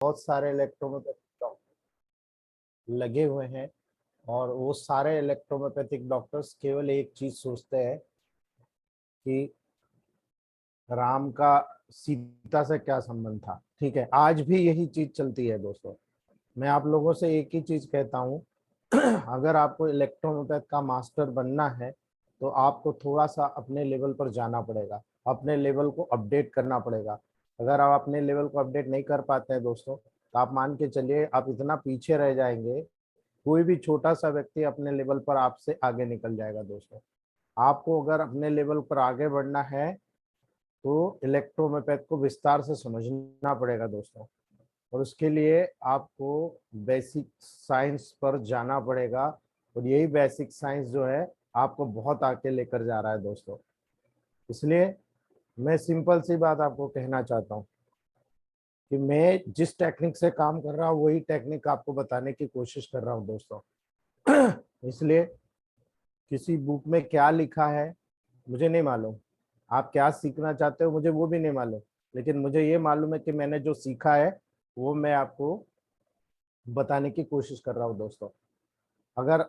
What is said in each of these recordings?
बहुत सारे इलेक्ट्रोमोपैथिक डॉक्टर लगे हुए हैं और वो सारे इलेक्ट्रोमोपैथिक डॉक्टर्स केवल एक चीज सोचते हैं कि राम का सीता से क्या संबंध था। ठीक है, आज भी यही चीज चलती है दोस्तों। मैं आप लोगों से एक ही चीज कहता हूँ अगर आपको इलेक्ट्रोमोपैथ का मास्टर बनना है तो आपको थोड़ा सा अपने लेवल पर जाना पड़ेगा, अपने लेवल को अपडेट करना पड़ेगा। अगर आप अपने लेवल को अपडेट नहीं कर पाते हैं दोस्तों तो आप मान के चलिए आप इतना पीछे रह जाएंगे, कोई भी छोटा सा व्यक्ति अपने लेवल पर आपसे आगे निकल जाएगा दोस्तों। आपको अगर अपने लेवल पर आगे बढ़ना है तो इलेक्ट्रोमोपैथ को विस्तार से समझना पड़ेगा दोस्तों, और उसके लिए आपको बेसिक साइंस पर जाना पड़ेगा। और यही बेसिक साइंस जो है आपको बहुत आगे लेकर जा रहा है दोस्तों। इसलिए मैं सिंपल सी बात आपको कहना चाहता हूँ कि मैं जिस टेक्निक से काम कर रहा हूँ वही टेक्निक आपको बताने की कोशिश कर रहा हूँ दोस्तों। इसलिए किसी बुक में क्या लिखा है मुझे नहीं मालूम, आप क्या सीखना चाहते हो मुझे वो भी नहीं मालूम, लेकिन मुझे ये मालूम है कि मैंने जो सीखा है वो मैं आपको बताने की कोशिश कर रहा हूँ दोस्तों। अगर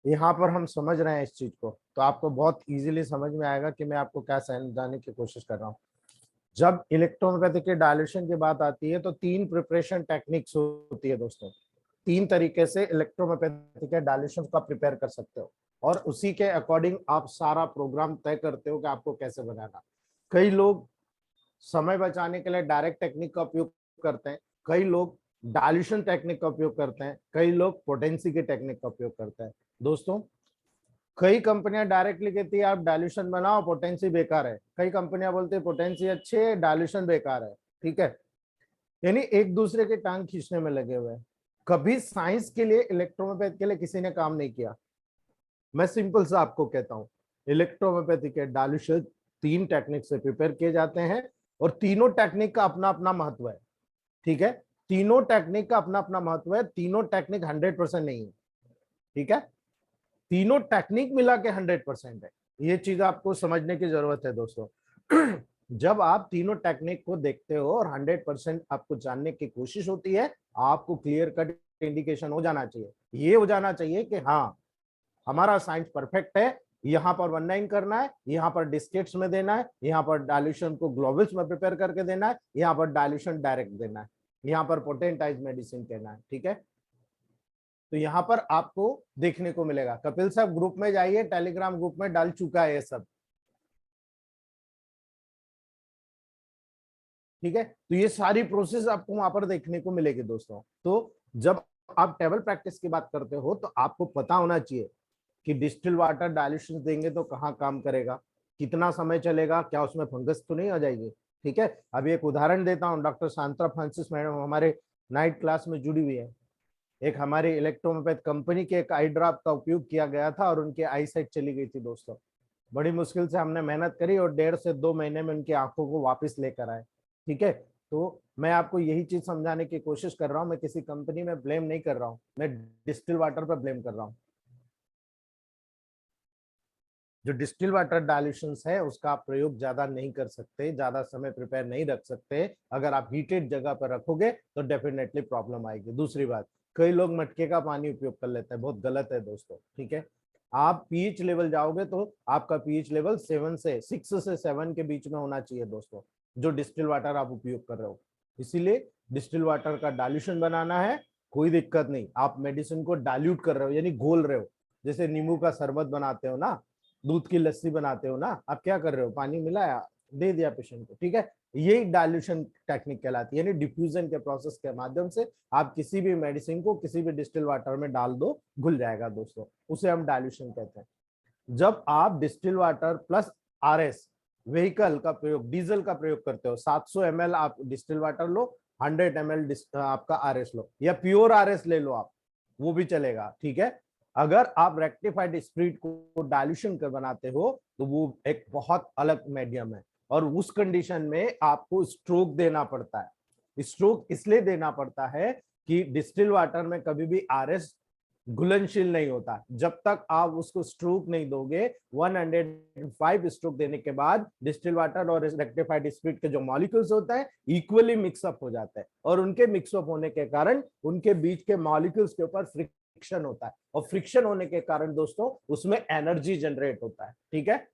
यहाँ पर हम समझ रहे हैं इस चीज को तो आपको बहुत इजीली समझ में आएगा कि मैं आपको क्या समझाने की कोशिश कर रहा हूँ। जब इलेक्ट्रोमोपैथी के डायल्यूशन की बात आती है तो 3 प्रिपरेशन टेक्निक्स होती है दोस्तों। 3 तरीके से इलेक्ट्रोमोपैथी के डायल्यूशन का प्रिपेयर कर सकते हो और उसी के अकॉर्डिंग आप सारा प्रोग्राम तय करते हो कि आपको कैसे बनाना। कई लोग समय बचाने के लिए डायरेक्ट टेक्निक का उपयोग करते हैं, कई लोग डायल्यूशन टेक्निक का उपयोग करते हैं, कई लोग पोटेंसी की टेक्निक का उपयोग करते हैं दोस्तों। कई कंपनियां डायरेक्टली कहती है आप डायल्यूशन बनाओ पोटेंसी बेकार है, कई कंपनियां बोलती है पोटेंसी अच्छी है डायल्यूशन बेकार है। ठीक है, यानी एक दूसरे के टांग खींचने में लगे हुए हैं। कभी साइंस के लिए इलेक्ट्रोमोपैथ के लिए किसी ने काम नहीं किया। मैं सिंपल सा आपको कहता हूं इलेक्ट्रोमोपैथी के डायल्यूशन 3 टेक्निक से प्रिपेयर किए जाते हैं और तीनों टेक्निक का अपना अपना महत्व है। ठीक है, तीनों टेक्निक का अपना अपना महत्व है, तीनों टेक्निक 100% नहीं है। ठीक है, तीनों टेक्निक मिला के 100% है, ये चीज आपको समझने की जरूरत है दोस्तों। जब आप तीनों टेक्निक को देखते हो और 100% आपको जानने की कोशिश होती है, आपको क्लियर कट इंडिकेशन हो जाना चाहिए, ये हो जाना चाहिए कि हाँ हमारा साइंस परफेक्ट है, यहाँ पर 19 करना है, यहाँ पर डिस्केट्स में देना है, यहाँ पर डायल्यूशन को ग्लोबल्स में प्रिपेयर करके देना है, यहाँ पर डायल्यूशन डायरेक्ट देना है, यहाँ पर पोटेंटाइज मेडिसिन कहना है। ठीक है, तो यहाँ पर आपको देखने को मिलेगा। कपिल साहब ग्रुप में जाइए, टेलीग्राम ग्रुप में डाल चुका है ये सब। ठीक है, तो ये सारी प्रोसेस आपको वहां पर देखने को मिलेगी दोस्तों। तो जब आप टेबल प्रैक्टिस की बात करते हो तो आपको पता होना चाहिए कि डिस्टिल वाटर डायल्यूशन देंगे तो कहाँ काम करेगा, कितना समय चलेगा, क्या उसमें फंगस तो नहीं आ जाएगी। ठीक है, अभी एक उदाहरण देता हूँ, डॉक्टर शांता फ्रांसिस मैडम हमारे नाइट क्लास में जुड़ी हुई है। एक हमारी इलेक्ट्रोमोपैथ कंपनी के एक आई ड्रॉप का उपयोग किया गया था और उनकी आई साइट चली गई थी दोस्तों। बड़ी मुश्किल से हमने मेहनत करी और 1.5 से 2 महीने में उनकी आंखों को वापस लेकर आए। ठीक है, तो मैं आपको यही चीज समझाने की कोशिश कर रहा हूँ, मैं किसी कंपनी में ब्लेम नहीं कर रहा हूँ, मैं डिस्टिल वाटर पर ब्लेम कर रहा हूँ। जो डिस्टिल वाटर डायल्यूशन है उसका आप प्रयोग ज्यादा नहीं कर सकते, ज्यादा समय प्रिपेयर नहीं रख सकते। अगर आप हीटेड जगह पर रखोगे तो डेफिनेटली प्रॉब्लम आएगी। दूसरी बात, कई लोग मटके का पानी उपयोग कर लेते हैं, बहुत गलत है दोस्तों। ठीक है, आप पीएच लेवल जाओगे तो आपका पीएच लेवल 6 से 7 के बीच में होना चाहिए दोस्तों, जो डिस्टिल वाटर आप उपयोग कर रहे हो। इसीलिए डिस्टिल वाटर का डायल्यूशन बनाना है, कोई दिक्कत नहीं। आप मेडिसिन को डाइल्यूट कर रहे हो यानी घोल रहे हो, जैसे नींबू का शरबत बनाते हो ना, दूध की लस्सी बनाते हो ना, आप क्या कर रहे हो, पानी मिलाया दे दिया पेशेंट को। ठीक है, यही डायल्यूशन टेक्निक कहलाती है, यानी डिफ्यूजन के प्रोसेस के माध्यम से आप किसी भी मेडिसिन को किसी भी डिस्टिल वाटर में डाल दो, घुल जाएगा दोस्तों, उसे हम डायल्यूशन कहते हैं। जब आप distil water plus RS vehicle का प्रयोग, डीजल का प्रयोग करते हो, 700 ml आप डिस्टिल वाटर लो, 100 ml आपका आरएस लो, या प्योर आरएस ले लो आप, वो भी चलेगा। ठीक है, अगर आप रेक्टिफाइड स्प्रिट को डायल्यूशन कर बनाते हो तो वो एक बहुत अलग मीडियम है, और उस कंडीशन में आपको स्ट्रोक देना पड़ता है। स्ट्रोक इसलिए देना पड़ता है कि डिस्टिल वाटर में कभी भी आरएस घुलनशील नहीं होता। जब तक आप उसको स्ट्रोक नहीं दोगे, 105 स्ट्रोक देने के बाद डिस्टिल वाटर और रेक्टिफाइड स्पिरिट के जो मॉलिक्यूल्स होते हैं इक्वली मिक्सअप हो जाते हैं, और उनके मिक्सअप होने के कारण उनके बीच के मॉलिक्यूल्स के ऊपर फ्रिक्शन होता है, और फ्रिक्शन होने के कारण दोस्तों उसमें एनर्जी जनरेट होता है। ठीक है,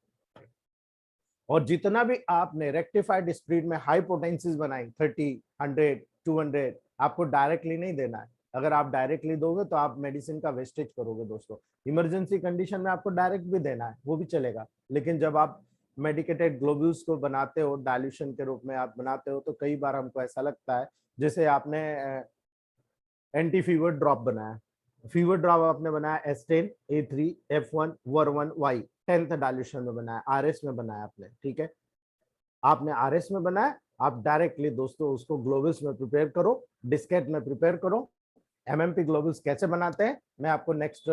और जितना भी आपने रेक्टिफाइड स्प्रिट में हाई पोटेंसीज बनाई 30, 100, 200, आपको डायरेक्टली नहीं देना है। अगर आप डायरेक्टली दोगे तो आप मेडिसिन का वेस्टेज करोगे दोस्तों। इमरजेंसी कंडीशन में आपको डायरेक्ट भी देना है, वो भी चलेगा, लेकिन जब आप मेडिकेटेड ग्लोब्यूल्स को बनाते हो, डाइल्यूशन के रूप में आप बनाते हो, तो कई बार हमको ऐसा लगता है जैसे आपने एंटी फीवर ड्रॉप बनाया, फीवर ड्रॉप आपने बनाया S10, A3, F1, Ver1, Y 10th dilution में बनाया, RS में बनाया आपने। ठीक है, आपने RS में बनाया, आप डायरेक्टली दोस्तों उसको ग्लोबल्स में प्रिपेयर करो, डिस्केट में प्रिपेयर करो। MMP ग्लोबल्स कैसे बनाते हैं, मैं आपको नेक्स्ट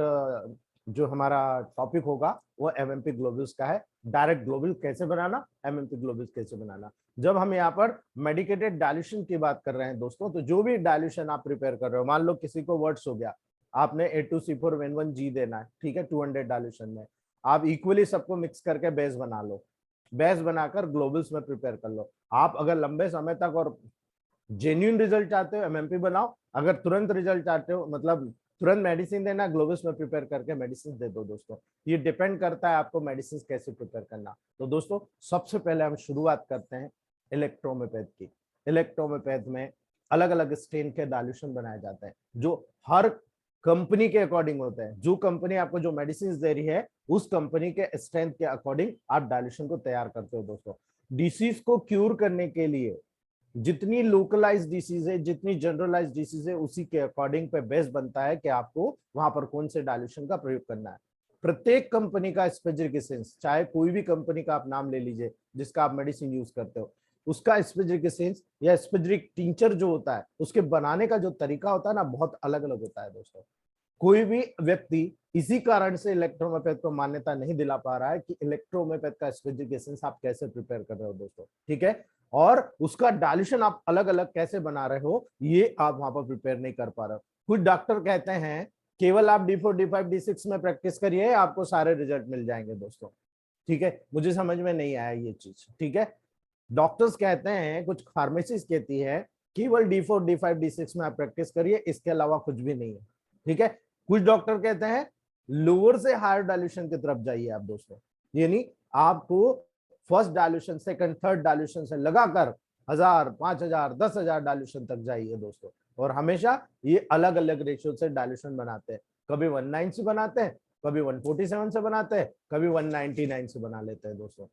जो हमारा टॉपिक होगा वो MMP ग्लोबल्स का है। डायरेक्ट ग्लोबल कैसे बनाना, MMP ग्लोबल्स कैसे बनाना। जब हम यहाँ पर मेडिकेटेड डाइल्यूशन की बात कर रहे हैं दोस्तों, तो जो भी डाइल्यूशन आप प्रिपेयर कर रहे हो, मान लो किसी को वर्ड्स हो गया, आपने A2C4N1G देना है, ठीक है, 200 डाइल्यूशन में, आप इक्वली सबको मिक्स करके बेस बना लो, बेस बनाकर ग्लोबल्स में प्रिपेयर कर लो। आप अगर लंबे समय तक और जेन्युइन रिजल्ट चाहते हो, MMP बनाओ। अगर तुरंत रिजल्ट चाहते हो, मतलब तुरंत मेडिसिन देना, ग्लोबल्स में प्रिपेयर करके मेडिसिन दे दो दोस्तों। ये डिपेंड करता है आपको मेडिसिन कैसे प्रिपेयर करना। तो दोस्तों सबसे पहले हम शुरुआत करते हैं इलेक्ट्रोहोम्योपैथ की। इलेक्ट्रोहोम्योपैथ में अलग अलग स्ट्रेन के डाइल्यूशन बनाए जाते हैं, जो हर कंपनी के अकॉर्डिंग होते हैं। जो कंपनी आपको जो मेडिसिन दे रही है, उस कंपनी के स्ट्रेंथ के अकॉर्डिंग आप डाइल्यूशन को तैयार करते हो दोस्तों। डिसीज को क्यूर करने के लिए जितनी लोकलाइज डिसीज है, जितनी जनरलाइज डिसीज है, उसी के अकॉर्डिंग पे बेस बनता है कि आपको वहां पर कौन से डाइल्यूशन का प्रयोग करना है। प्रत्येक कंपनी का स्पेसिफिकेशंस, चाहे कोई भी कंपनी का आप नाम ले लीजिए जिसका आप मेडिसिन यूज करते हो, उसका स्पेसिफिकेशंस या स्पेसिफिक टिंचर जो होता है, उसके बनाने का जो तरीका होता है ना, बहुत अलग अलग होता है दोस्तों। कोई भी व्यक्ति इसी कारण से इलेक्ट्रोहोम्योपैथ को मान्यता नहीं दिला पा रहा है कि इलेक्ट्रोहोम्योपैथ का स्पेसिफिकेशंस आप कैसे प्रिपेयर कर रहे हो दोस्तों। ठीक है, और उसका डाइल्यूशन आप अलग अलग कैसे बना रहे हो, ये आप वहां पर प्रिपेयर नहीं कर पा रहे हो। कुछ डॉक्टर कहते हैं केवल आप D4, D5, D6 में प्रैक्टिस करिए, आपको सारे रिजल्ट मिल जाएंगे दोस्तों। ठीक है, मुझे समझ में नहीं आया ये चीज। ठीक है, डॉक्टर्स कहते हैं, कुछ फार्मेसिस्ट कहती है केवल D4, D5, D6 में आप प्रैक्टिस करिए, इसके अलावा कुछ भी नहीं है। ठीक है, कुछ डॉक्टर कहते हैं लोअर से हायर डाइल्यूशन की तरफ जाइए आप दोस्तों, यानी आपको first dilution, second, third dilution से लगाकर 1000, 5000, 10,000 डाइल्यूशन तक जाइए दोस्तों। और हमेशा ये अलग अलग रेशियो से डाइल्यूशन बनाते हैं, कभी 19 से बनाते हैं, कभी 147 से बनाते हैं, कभी 199 से बना लेते हैं दोस्तों।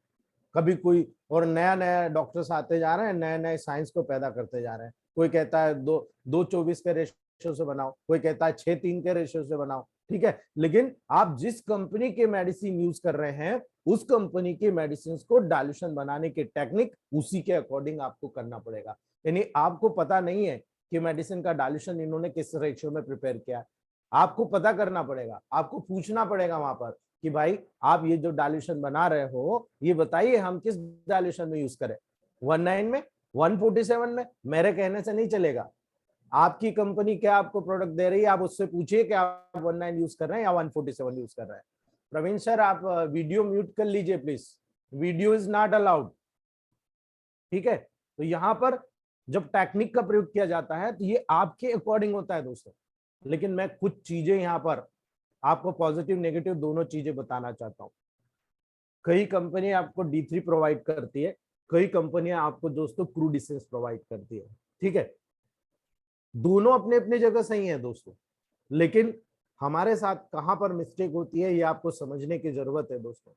कभी कोई और नया नया डॉक्टर्स आते जा रहे हैं, नए नए साइंस को पैदा करते जा रहे हैं। कोई कहता है 2:24 के रेशियो से बनाओ, कोई कहता है 6:3 के रेशियो से बनाओ। ठीक है, लेकिन आप जिस कंपनी के मेडिसिन यूज कर रहे हैं, उस कंपनी की मेडिसिन को डाइल्यूशन बनाने की टेक्निक उसी के अकॉर्डिंग आपको करना पड़ेगा। यानी आपको पता नहीं है कि मेडिसिन का डाइल्यूशन इन्होंने किस रेशियो में प्रिपेयर किया, आपको पता करना पड़ेगा, आपको पूछना पड़ेगा वहां पर कि भाई आप ये जो डाइल्यूशन बना रहे हो, ये बताइए हम किस डाइल्यूशन में यूज करें, 19 में, 147 में। मेरे कहने से नहीं चलेगा। आपकी कंपनी क्या आपको प्रोडक्ट दे रही है, आप उससे पूछिए कि आप 19 यूज कर रहे हैं या 147 यूज कर रहे हैं। प्रवीण सर, आप वीडियो म्यूट कर लीजिए please, video is not allowed. ठीक है, तो यहाँ पर जब टेक्निक का प्रयोग किया जाता है तो ये आपके अकॉर्डिंग होता है दोस्तों। लेकिन मैं कुछ चीजें यहाँ पर आपको पॉजिटिव नेगेटिव दोनों चीजें बताना चाहता हूं। कई कंपनी आपको D3 प्रोवाइड करती है, कई कंपनियां आपको दोस्तों क्रूड एसेंस प्रोवाइड करती है। ठीक है, दोनों अपने अपने जगह सही है दोस्तों, लेकिन हमारे साथ कहां पर मिस्टेक होती है ये आपको समझने की जरूरत है दोस्तों।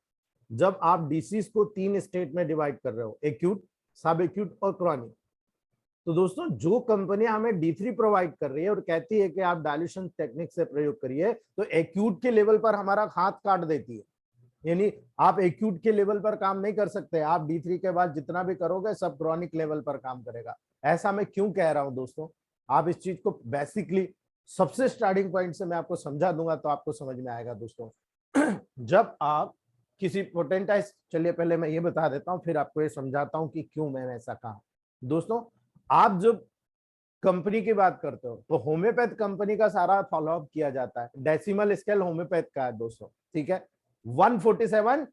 जब आप डिसीज को 3 स्टेट में डिवाइड कर रहे हो, एक्यूट, सब एक्यूट और क्रॉनिक, तो दोस्तों जो कंपनियां हमें D3 प्रोवाइड कर रही है और कहती है कि आप डाइल्यूशन टेक्निक से प्रयोग करिए, तो एक्यूट के लेवल पर हमारा हाथ काट देती है। यानी आप एक्यूट के लेवल पर काम नहीं कर सकते, आप D3 के बाद जितना भी करोगे सब क्रॉनिक लेवल पर काम करेगा। ऐसा मैं क्यों कह रहा हूं दोस्तों, आप इस चीज को बेसिकली सबसे स्टार्टिंग पॉइंट से मैं आपको समझा दूंगा तो आपको समझ में आएगा दोस्तों। जब आप किसी पोटेंटाइज, चलिए पहले मैं ये बता देता हूं, फिर आपको ये समझाता हूं कि क्यों मैंने ऐसा कहा। दोस्तों आप जब कंपनी की बात करते हो तो होम्योपैथ कंपनी का सारा फॉलोअप किया जाता है। डेसिमल स्केल होम्योपैथ का है दोस्तों, ठीक है। 147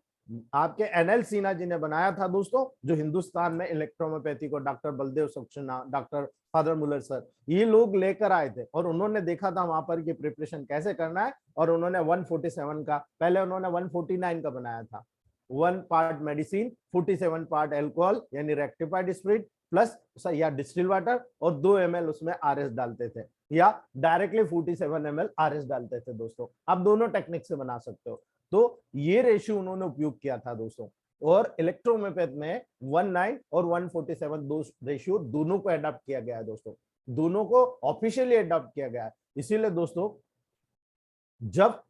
आपके एनएल सिन्हा जी ने बनाया था दोस्तों, जो हिंदुस्तान में इलेक्ट्रोहोम्योपैथी को doctor Baldev Saxena, doctor father Muller sir, ये लोग लेकर आए थे और उन्होंने देखा था वहां पर कि प्रिपरेशन कैसे करना है, और उन्होंने 147 का, पहले उन्होंने 149 का बनाया था। 1 पार्ट मेडिसिन, 47 पार्ट एल्कोहल यानी रेक्टिफाइड स्पिरिट प्लस या डिस्टिल वाटर, और 2 ml उसमें आरएस डालते थे, या डायरेक्टली 47 ml आरएस डालते थे दोस्तों। आप दोनों टेक्निक से बना सकते हो। तो ये रेशियो उन्होंने उपयोग किया था दोस्तों। और इलेक्ट्रोहोम्योपैथ में 19 और 147 दो रेशियो दोनों को अडॉप्ट किया गया है दोस्तों, दोनों को ऑफिशियली अडॉप्ट किया गया है। इसीलिए दोस्तों जब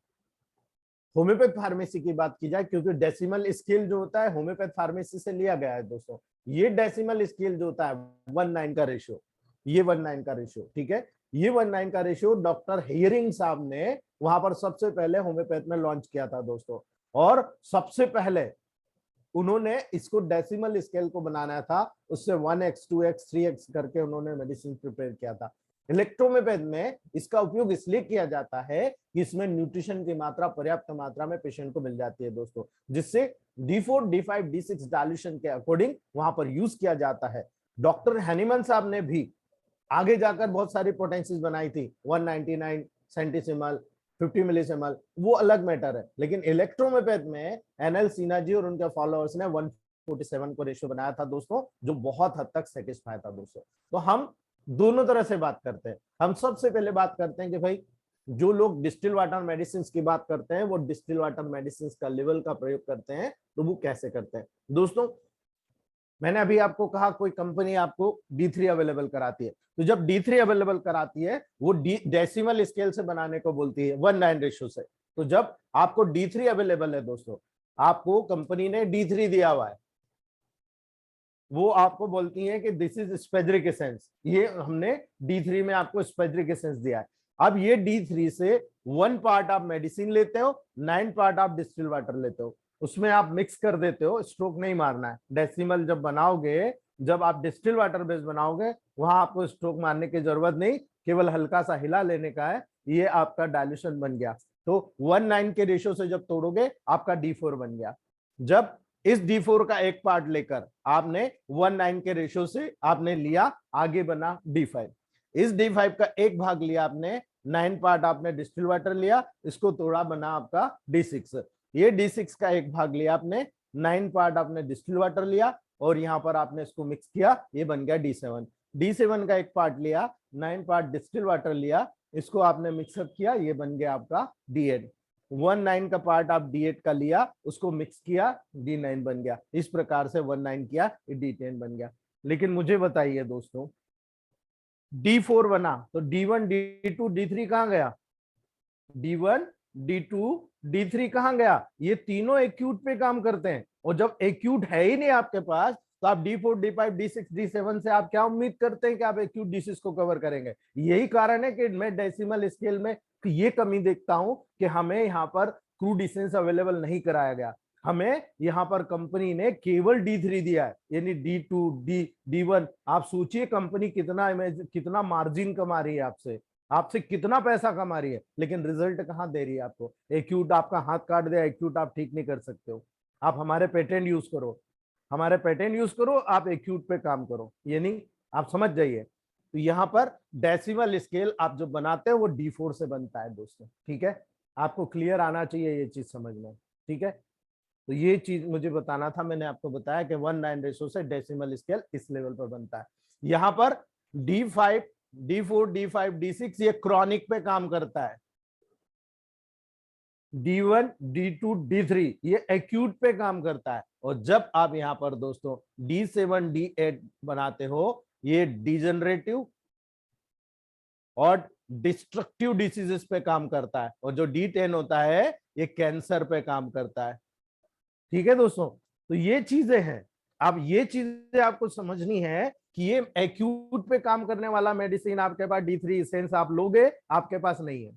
होम्योपैथ फार्मेसी की बात की जाए, क्योंकि डेसिमल स्केल जो होता है होम्योपैथ फार्मेसी से लिया गया है दोस्तों, ये डेसिमल स्केल जो होता है 19 का रेशियो, ये 19 का रेशियो, ठीक है। ये 19 का रेशियो डॉक्टर हेयरिंग साहब ने वहां पर सबसे पहले होम्योपैथ में लॉन्च किया था दोस्तों, और सबसे पहले उन्होंने इसको डेसिमल स्केल को बनाना था, उससे 1x 2x 3x करके उन्होंने मेडिसिन प्रिपेयर किया था। इलेक्ट्रोहोम्योपैथ में इसका उपयोग इसलिए किया जाता है कि इसमें न्यूट्रिशन की मात्रा पर्याप्त मात्रा में पेशेंट को मिल जाती है दोस्तों, जिससे D4 D5 D6 डाइल्यूशन के अकॉर्डिंग वहां पर यूज किया जाता है। डॉक्टर हैनीमन साहब ने भी आगे जाकर बहुत सारी पोटेंसीज बनाई थी, 199 सेंटीसिमल, 50 मिलीसिमल, वो अलग मैटर है। लेकिन इलेक्ट्रोहोम्योपैथ में एनएल सिन्हा जी और उनके फॉलोअर्स ने 147 को रेशियो बनाया था दोस्तों, जो बहुत हद तक सेटिस्फाई था दोस्तों। तो हम दोनों तरह से बात करते हैं। हम सबसे पहले बात करते हैं कि भाई जो लोग डिस्टिल वाटर मेडिसिन की बात करते हैं, वो डिस्टिल वाटर मेडिसिन का लेवल का प्रयोग करते हैं, तो वो कैसे करते हैं दोस्तों। मैंने अभी आपको कहा कोई कंपनी आपको D3 अवेलेबल कराती है, तो जब D3 अवेलेबल कराती है वो डेसिमल स्केल से बनाने को बोलती है 1:9 रेशियो से। तो जब आपको D3 अवेलेबल है दोस्तों, आपको कंपनी ने D3 दिया हुआ है, वो आपको बोलती है कि दिस इज स्पेजरिक एसेंस, ये हमने D3 में आपको स्पेजरिक एसेंस दिया है। अब ये D3 से 1 पार्ट आप मेडिसिन लेते हो, 9 पार्ट आप डिस्टिल वाटर लेते हो, उसमें आप मिक्स कर देते हो, स्ट्रोक नहीं मारना है। डेसिमल जब बनाओगे, जब आप डिस्टिल वाटर बेस बनाओगे, वहां आपको स्ट्रोक मारने की जरूरत नहीं, केवल हल्का सा हिला लेने का है, ये आपका डाइल्यूशन बन गया। तो 1:9 के रेशियो से जब तोड़ोगे आपका D4 बन गया। जब इस D4 का एक पार्ट लेकर आपने 1:9 के रेशियो से आपने लिया, आगे बना D5। इस D5 का एक भाग लिया आपने, 9 पार्ट आपने डिस्टिल वाटर लिया, इसको तोड़ा, बना आपका D6। ये D6 का एक भाग लिया आपने, 9 पार्ट आपने डिस्टिल वाटर लिया, और यहां पर आपने इसको मिक्स किया, ये बन गया D7। D7 का एक पार्ट लिया, 9 पार्ट डिस्टिल वाटर लिया, इसको आपने मिक्सअप किया, ये बन गया आपका D8। 1:9 का पार्ट आप D8 का लिया, उसको मिक्स किया, D9 बन गया। इस प्रकार से 1:9 किया, D10 बन गया। लेकिन मुझे बताइए दोस्तों, D4 बना तो D1 D2 D3 कहां गया? D1 D2 D3 कहां गया? ये तीनों एक्यूट पे काम करते हैं, और जब एक्यूट है ही नहीं आपके पास, तो आप D4 D5 D6 D7 से आप क्या उम्मीद करते हैं कि आप एक्यूट डिसीज को कवर करेंगे? यही कारण है कि मैं डेसिमल स्केल में ये कमी देखता हूं कि हमें यहाँ पर क्रूड डिसेंस अवेलेबल नहीं कराया गया। हमें यहाँ पर कंपनी ने केवल D3 दिया है, यानी D2 D1। आप सोचिए कंपनी कितना मार्जिन कमा रही है आपसे, आपसे कितना पैसा कमा रही है, लेकिन रिजल्ट कहाँ दे रही है आपको? एक्यूट आपका हाथ काट दे, एक्यूट आप ठीक नहीं कर सकते हो। आप हमारे पेटेंट यूज करो, हमारे पेटेंट यूज करो, आप एक्यूट पे काम करो, ये नहीं, आप समझ जाइए। तो यहाँ पर डेसिमल स्केल आप जो बनाते हो वो D4 से बनता है दोस्तों, ठीक है। आपको क्लियर आना चाहिए ये चीज समझ में, ठीक है। तो ये चीज मुझे बताना था, मैंने आपको बताया कि 1:9 रेशो से डेसिमल स्केल इस लेवल पर बनता है। यहाँ पर D5 D4 D5 D6 ये क्रॉनिक पे काम करता है, D1 D2 D3 ये एक्यूट पे काम करता है। और जब आप यहां पर दोस्तों D7 D8 बनाते हो, ये डिजेनरेटिव और डिस्ट्रक्टिव डिसीजेस पे काम करता है, और जो D10 होता है ये कैंसर पे काम करता है, ठीक है दोस्तों। तो ये चीजें हैं, अब ये चीजें आपको समझनी है कि ये एक्यूट पे काम करने वाला मेडिसिन आपके पास D3 एसेंस आप लोगे, आपके पास नहीं है।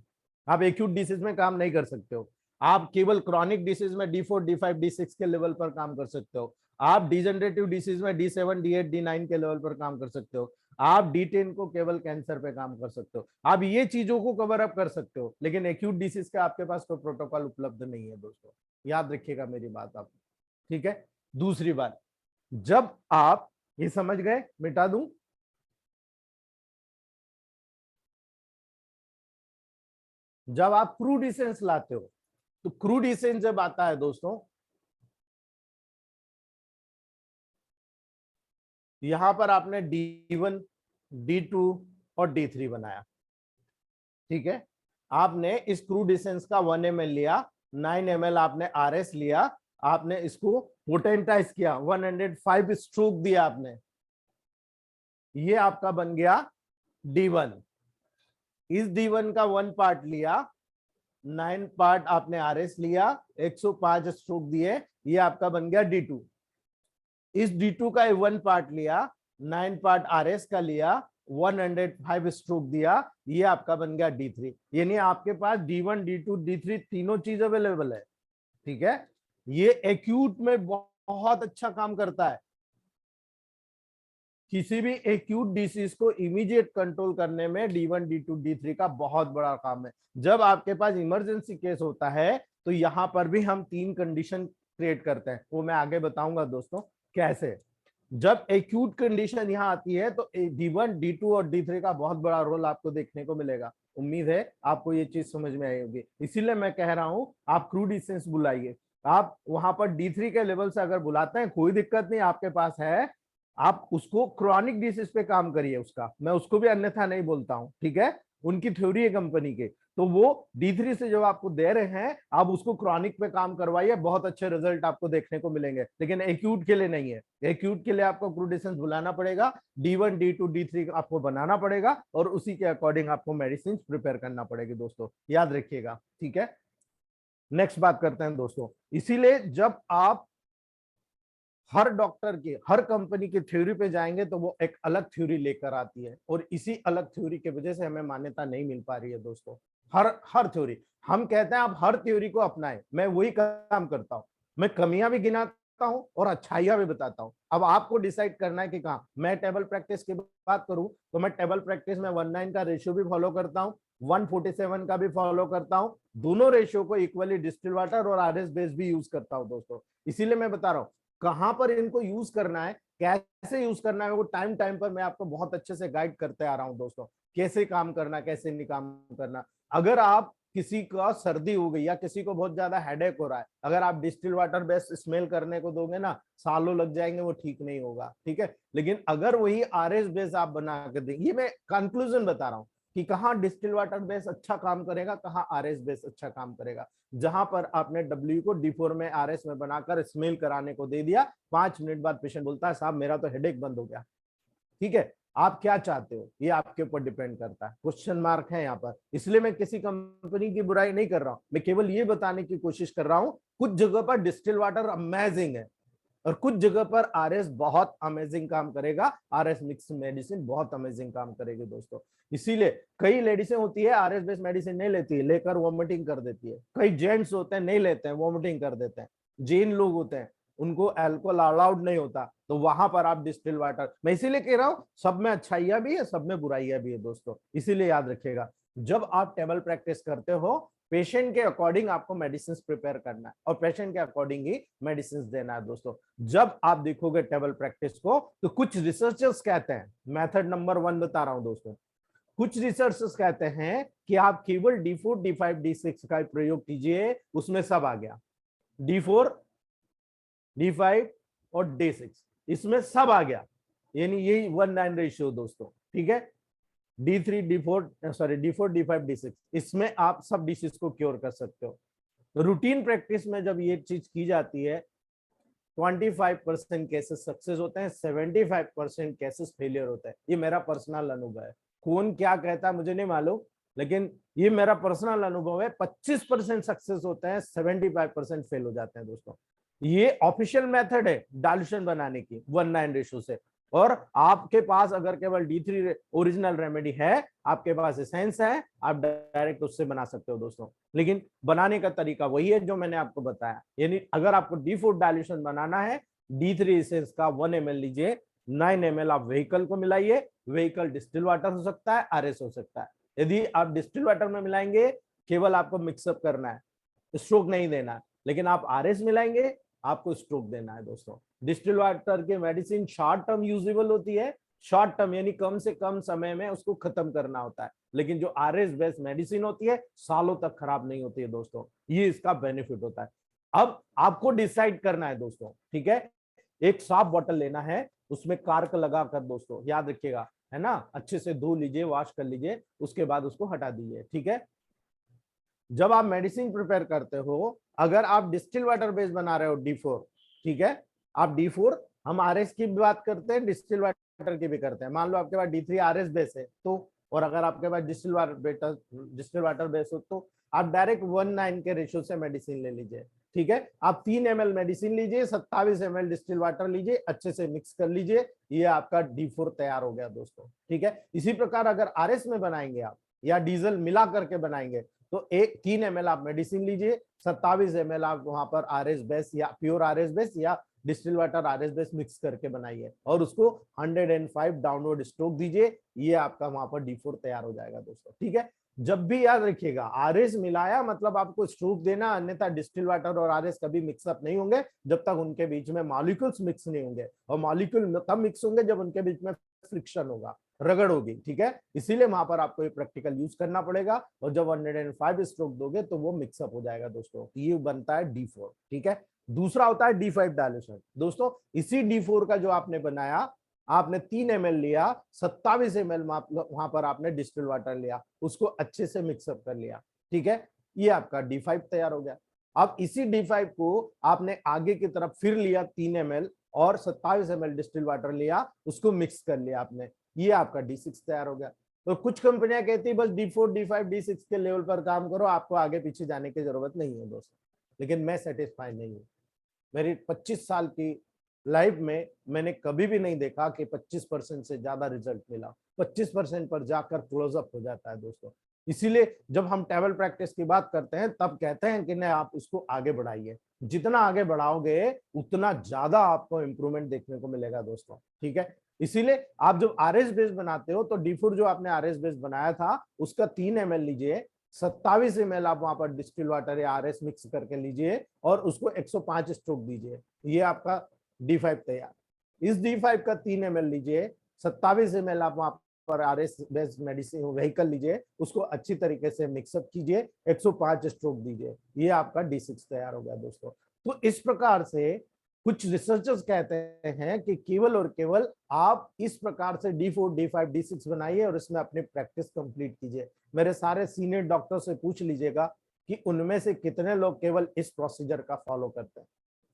आप एक्यूट डिसीज में काम नहीं कर सकते हो, आप केवल क्रॉनिक डिसीज में D4 D5 D6 के लेवल पर काम कर सकते हो। आप डिजेनरेटिव डिसीज में D7 D8 D9 के लेवल पर काम कर सकते हो। आप D10 को केवल कैंसर पे काम कर सकते हो, आप ये चीजों को कवर अप कर सकते हो, लेकिन एक्यूट डिसीज का आपके पास कोई प्रोटोकॉल उपलब्ध नहीं है दोस्तों, याद रखिएगा मेरी बात आप। ठीक है, दूसरी बात, जब आप ये समझ गए, मिटा दूं, जब आप क्रूड इसेंस लाते हो, तो क्रूड इसेंस जब आता है दोस्तों, यहां पर आपने D1, D2 और D3 बनाया। ठीक है, आपने इस क्रूड इसेंस का 1 ml लिया, 9 ml आपने RS लिया, आपने इसको पोटेंटाइज किया, 105 स्ट्रोक दिया आपने, ये आपका बन गया D1। इस D1 का 1 पार्ट लिया, 9 पार्ट आपने RS लिया, 105 स्ट्रोक दिए, ये आपका बन गया D2। इस D2 का 1 पार्ट लिया, 9 पार्ट RS का लिया, 105 स्ट्रोक दिया, ये आपका बन गया D3। यानी आपके पास D1, D2, D3 तीनों चीज अवेलेबल है। ठीक है, ये एक्यूट में बहुत अच्छा काम करता है। किसी भी एक्यूट डिसीज को इमीडिएट कंट्रोल करने में D1, D2, D3 का बहुत बड़ा काम है। जब आपके पास इमरजेंसी केस होता है तो यहां पर भी हम 3 कंडीशन क्रिएट करते हैं, वो मैं आगे बताऊंगा दोस्तों कैसे। जब एक्यूट कंडीशन यहां आती है तो D1, D2 और D3 का बहुत बड़ा रोल आपको देखने को मिलेगा। उम्मीद है आपको ये चीज समझ में आई होगी, इसीलिए मैं कह रहा हूं आप क्रूड इसेंस बुलाइए। आप वहां पर D3 के लेवल से अगर बुलाते हैं कोई दिक्कत नहीं, आपके पास है, आप उसको क्रॉनिक डिसीज पे काम करिए उसका, मैं उसको भी अन्यथा नहीं बोलता हूं। ठीक है, उनकी थ्योरी है कंपनी के, तो वो D3 से जो आपको दे रहे हैं आप उसको क्रॉनिक पे काम करवाइए, बहुत अच्छे रिजल्ट आपको देखने को मिलेंगे। लेकिन एक्यूट के लिए नहीं है, एक्यूट के लिए आपको क्रूड इसेंस बुलाना पड़ेगा, D1, D2, D3 आपको बनाना पड़ेगा और उसी के अकॉर्डिंग आपको मेडिसिन प्रिपेयर करना पड़ेगी दोस्तों, याद रखिएगा। ठीक है, नेक्स्ट बात करते हैं दोस्तों। इसीलिए जब आप हर डॉक्टर की, हर कंपनी की थ्योरी पे जाएंगे तो वो एक अलग थ्योरी लेकर आती है, और इसी अलग थ्योरी की वजह से हमें मान्यता नहीं मिल पा रही है दोस्तों। हर हर थ्योरी, हम कहते हैं आप हर थ्योरी को अपनाएं, मैं वही काम करता हूं, मैं कमियां भी गिनाता हूं और अच्छाइयां भी बताता हूं। अब आपको डिसाइड करना है कि कहाँ। मैं टेबल प्रैक्टिस की बात करूं तो मैं टेबल प्रैक्टिस में 1:9 का रेशियो भी फॉलो करता हूं, 147 का भी फॉलो करता हूं, दोनों रेशियो को इक्वली डिस्टिल वाटर और RS बेस भी यूज करता हूं दोस्तों। इसीलिए मैं बता रहा हूं कहां पर इनको यूज करना है, कैसे यूज करना है, वो टाइम टाइम पर मैं आपको बहुत अच्छे से गाइड करते आ रहा हूं दोस्तों, कैसे काम करना, कैसे नहीं काम करना। अगर आप किसी का सर्दी हो गई या किसी को बहुत ज्यादा हेडेक हो रहा है, अगर आप डिस्टिल वाटर बेस स्मेल करने को दोगे ना, सालों लग जाएंगे, वो ठीक नहीं होगा। ठीक है, लेकिन अगर वही RS बेस आप बना कर देंगे, ये मैं कंक्लूजन बता रहा हूँ कि कहाँ डिस्टिल वाटर बेस अच्छा काम करेगा, कहाँ RS बेस अच्छा काम करेगा। जहां पर आपने W को D4 में RS में बनाकर स्मेल कराने को दे दिया, 5 मिनट बाद पेशेंट बोलता है साहब मेरा तो हेडेक बंद हो गया। ठीक है, आप क्या चाहते हो ये आपके ऊपर डिपेंड करता है, क्वेश्चन मार्क है यहाँ पर। इसलिए मैं किसी कंपनी की बुराई नहीं कर रहा हूं, मैं केवल ये बताने की कोशिश कर रहा हूं कुछ जगह पर डिस्टिल वाटर अमेजिंग है और कुछ जगह पर RS बहुत अमेजिंग काम करेगा, RS मिक्स मेडिसिन बहुत अमेजिंग काम करेगी दोस्तों। इसीलिए कई लेडीजें होती है RS बेस्ड मेडिसिन नहीं लेती है, लेकर वॉमिटिंग कर देती है। कई जेंट्स होते हैं नहीं लेते हैं, वॉमिटिंग कर देते हैं। जैन लोग होते हैं उनको अल्कोहल अलाउड नहीं होता, तो वहां पर आप डिस्टिल वाटर, मैं इसीलिए कह रहा हूं सब में अच्छाइयां भी है, सब में बुराइयां भी है दोस्तों। इसीलिए याद रखिएगा जब आप टेबल प्रैक्टिस करते हो, पेशेंट के अकॉर्डिंग आपको मेडिसिन प्रिपेयर करना है और पेशेंट के अकॉर्डिंग ही मेडिसिन देना है दोस्तों। जब आप देखोगे टेबल प्रैक्टिस को तो कुछ रिसर्चर्स कहते हैं, मेथड नंबर 1 बता रहा हूं दोस्तों, कुछ रिसर्चर्स कहते हैं कि आप केवल D4, D5, D6 का प्रयोग कीजिए, उसमें सब आ गया। D4, D5 और D6 इसमें सब आ गया, यानी यही 1:9 रेशियो दोस्तों। ठीक है, D3, D4 sorry D4, D5, D6 इसमें आप सब डिसीज को क्योर कर सकते हो। रूटीन प्रैक्टिस में जब ये चीज की जाती है 25% केसेस सक्सेस होते हैं, 75% केसेस फेलियर होते हैं। ये मेरा पर्सनल अनुभव है, कौन क्या कहता है मुझे नहीं मालूम, लेकिन ये मेरा पर्सनल अनुभव है। 25% सक्सेस होते हैं, 75% फेल हो जाते हैं दोस्तों। ये ऑफिशियल मेथड है डाइल्यूशन बनाने की 1:9 रेशियो से। और आपके पास अगर केवल D3 ओरिजिनल रेमेडी है, आपके पास एसेंस है, आप डायरेक्ट उससे बना सकते हो दोस्तों। लेकिन बनाने का तरीका वही है जो मैंने आपको बताया, यानी अगर आपको D4 डाइल्यूशन बनाना है, D3 एसेंस का 1 ml लीजिए, 9 ml आप व्हीकल को मिलाइए, व्हीकल डिस्टिल वाटर हो सकता है, आरएस हो सकता है। यदि आप डिस्टिल वाटर में मिलाएंगे, केवल आपको मिक्सअप करना है, स्ट्रोक नहीं देना है। लेकिन आप आरएस मिलाएंगे, आपको स्ट्रोक देना है दोस्तों। डिस्टिल वाटर की मेडिसिन शॉर्ट टर्म यूजेबल होती है, शॉर्ट टर्म यानी कम से कम समय में उसको खत्म करना होता है। लेकिन जो आरएस बेस्ड मेडिसिन होती है सालों तक खराब नहीं होती है दोस्तों, ये इसका बेनिफिट होता है। अब आपको डिसाइड करना है दोस्तों, ठीक है, एक साफ बॉटल लेना है, उसमें कार्क लगाकर दोस्तों, याद रखिएगा, है ना, अच्छे से धो लीजिए, वॉश कर लीजिए, उसके बाद उसको हटा दीजिए, ठीक है। जब आप मेडिसिन प्रिपेयर करते हो, अगर आप डिस्टिल वाटर बेस बना रहे हो D4, ठीक है, आप D4, हम आरएस की भी बात करते हैं, डिस्टिल वाटर की भी करते हैं। मान लो आपके पास D3 आरएस बेस है तो, और अगर आपके पास डिस्टिल वाटर बेस हो तो आप डायरेक्ट 1:9 के रेशियो से मेडिसिन ले लीजिए, ठीक है। आप 3 ml मेडिसिन लीजिए, 27 ml डिस्टिल वाटर लीजिए, अच्छे से मिक्स कर लीजिए, ये आपका D4 तैयार हो गया दोस्तों, ठीक है। इसी प्रकार अगर आरएस में बनाएंगे आप, या डीजल मिला करके बनाएंगे, तो एक 3 ml आप मेडिसिन लीजिए, 27 ml आप वहां पर आरएस बेस या प्योर आरएस बेस या distil water RS base mix करके बनाइए, और उसको 105 डाउनवर्ड स्ट्रोक दीजिए, ये आपका वहां पर D4 तैयार हो जाएगा दोस्तों, ठीक है। जब भी याद रखिएगा, आरएस मिलाया मतलब आपको स्ट्रोक देना, अन्यथा डिस्टिल वाटर और आरएस कभी मिक्सअप नहीं होंगे जब तक उनके बीच में मॉलिक्यूल्स मिक्स नहीं होंगे, और मॉलिक्यूल तब मिक्स होंगे जब उनके बीच में फ्रिक्शन होगा, रगड़ होगी, ठीक है। इसीलिए वहां पर आपको ये प्रैक्टिकल यूज करना पड़ेगा, और जब 105 स्ट्रोक दोगे तो वो मिक्सअप हो जाएगा दोस्तों, ये बनता है D4, ठीक है। दूसरा होता है D5 डायल्यूशन दोस्तों। इसी D4 का जो आपने बनाया, आपने 3 ml लिया, 27 ml वहां पर आपने डिस्टिल वाटर लिया, उसको अच्छे से मिक्सअप कर लिया, ठीक है, ये आपका D5 तैयार हो गया। अब इसी D5 को आपने आगे की तरफ फिर लिया 3 ml, और 27 ml डिस्टिल वाटर लिया, उसको मिक्स कर लिया आपने, ये आपका D6 तैयार हो गया। तो कुछ कंपनियां कहती है बस D4, D5, D6 के लेवल पर काम करो, आपको आगे पीछे जाने की जरूरत नहीं है दोस्तों, लेकिन मैं सेटिस्फाई नहीं हूं। मेरी 25 साल की लाइफ में मैंने कभी भी नहीं देखा कि 25% से ज्यादा रिजल्ट मिला, 25% पर जाकर क्लोजअप हो जाता है दोस्तों। इसीलिए जब हम टेबल प्रैक्टिस की बात करते हैं तब कहते हैं कि नहीं, आप इसको आगे बढ़ाइए, जितना आगे बढ़ाओगे उतना ज्यादा आपको इंप्रूवमेंट देखने को मिलेगा दोस्तों, ठीक है। इसीलिए आप जब आरएस बेस बनाते हो तो D4 जो आपने आरएस बेस बनाया था उसका 3 ml लीजिए, 27 ml आप वहां पर डिस्टिल वाटर या आरएस मिक्स करके लीजिए, और उसको 105 स्ट्रोक दीजिए, ये आपका D5 तैयार। इस D5 का 3 ml लीजिए, 27 ml आप वहां पर आरएस बेस्ड मेडिसिन व्हीकल लीजिए, उसको अच्छी तरीके से मिक्सअप कीजिए, 105 स्ट्रोक दीजिए, ये आपका D6 तैयार हो गया दोस्तों। तो इस प्रकार से कुछ रिसर्चर्स कहते हैं कि केवल और केवल आप इस प्रकार से D4, D5, D6 बनाइए और इसमें अपनी प्रैक्टिस कंप्लीट कीजिए। मेरे सारे सीनियर डॉक्टर से पूछ लीजिएगा कि उनमें से कितने लोग केवल इस प्रोसीजर का फॉलो करते हैं।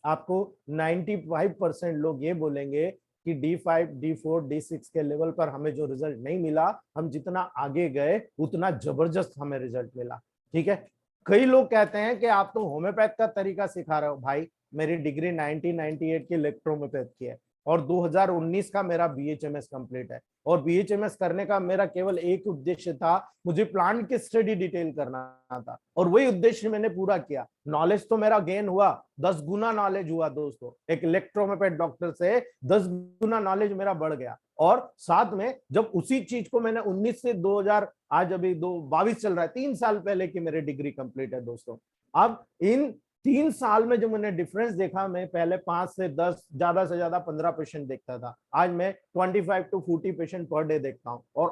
आपको 95% लोग ये बोलेंगे कि D5, D4, D6 के लेवल पर हमें जो रिजल्ट नहीं मिला, हम जितना आगे गए उतना जबरदस्त हमें रिजल्ट मिला, ठीक है। कई लोग कहते हैं कि आप तो होम्योपैथ का तरीका सिखा रहे हो। भाई, मेरी डिग्री 1998 की इलेक्ट्रोहोम्योपैथ की है, और 2019 का मेरा BHMS कंप्लीट है, और BHMS करने का मेरा केवल एक उद्देश्य था, मुझे प्लांट की स्टडी डिटेल करना था, और वही उद्देश्य मैंने पूरा किया। नॉलेज तो मेरा गेन हुआ, 10 गुना नॉलेज हुआ दोस्तों, एक इलेक्ट्रोहोम्योपैथ डॉक्टर से 10 गुना नॉलेज मेरा बढ़ गया। और साथ में जब उसी चीज को मैंने 19 से 2000, आज अभी 22 चल रहा है, 3 साल पहले की मेरी डिग्री कंप्लीट है दोस्तों। अब इन 3 साल में जो मैंने डिफरेंस देखा, मैं पहले 5 से 10, ज्यादा से ज्यादा 15 पेशेंट देखता था, आज मैं 25 to 40 पेशेंट पर डे देखता हूँ, और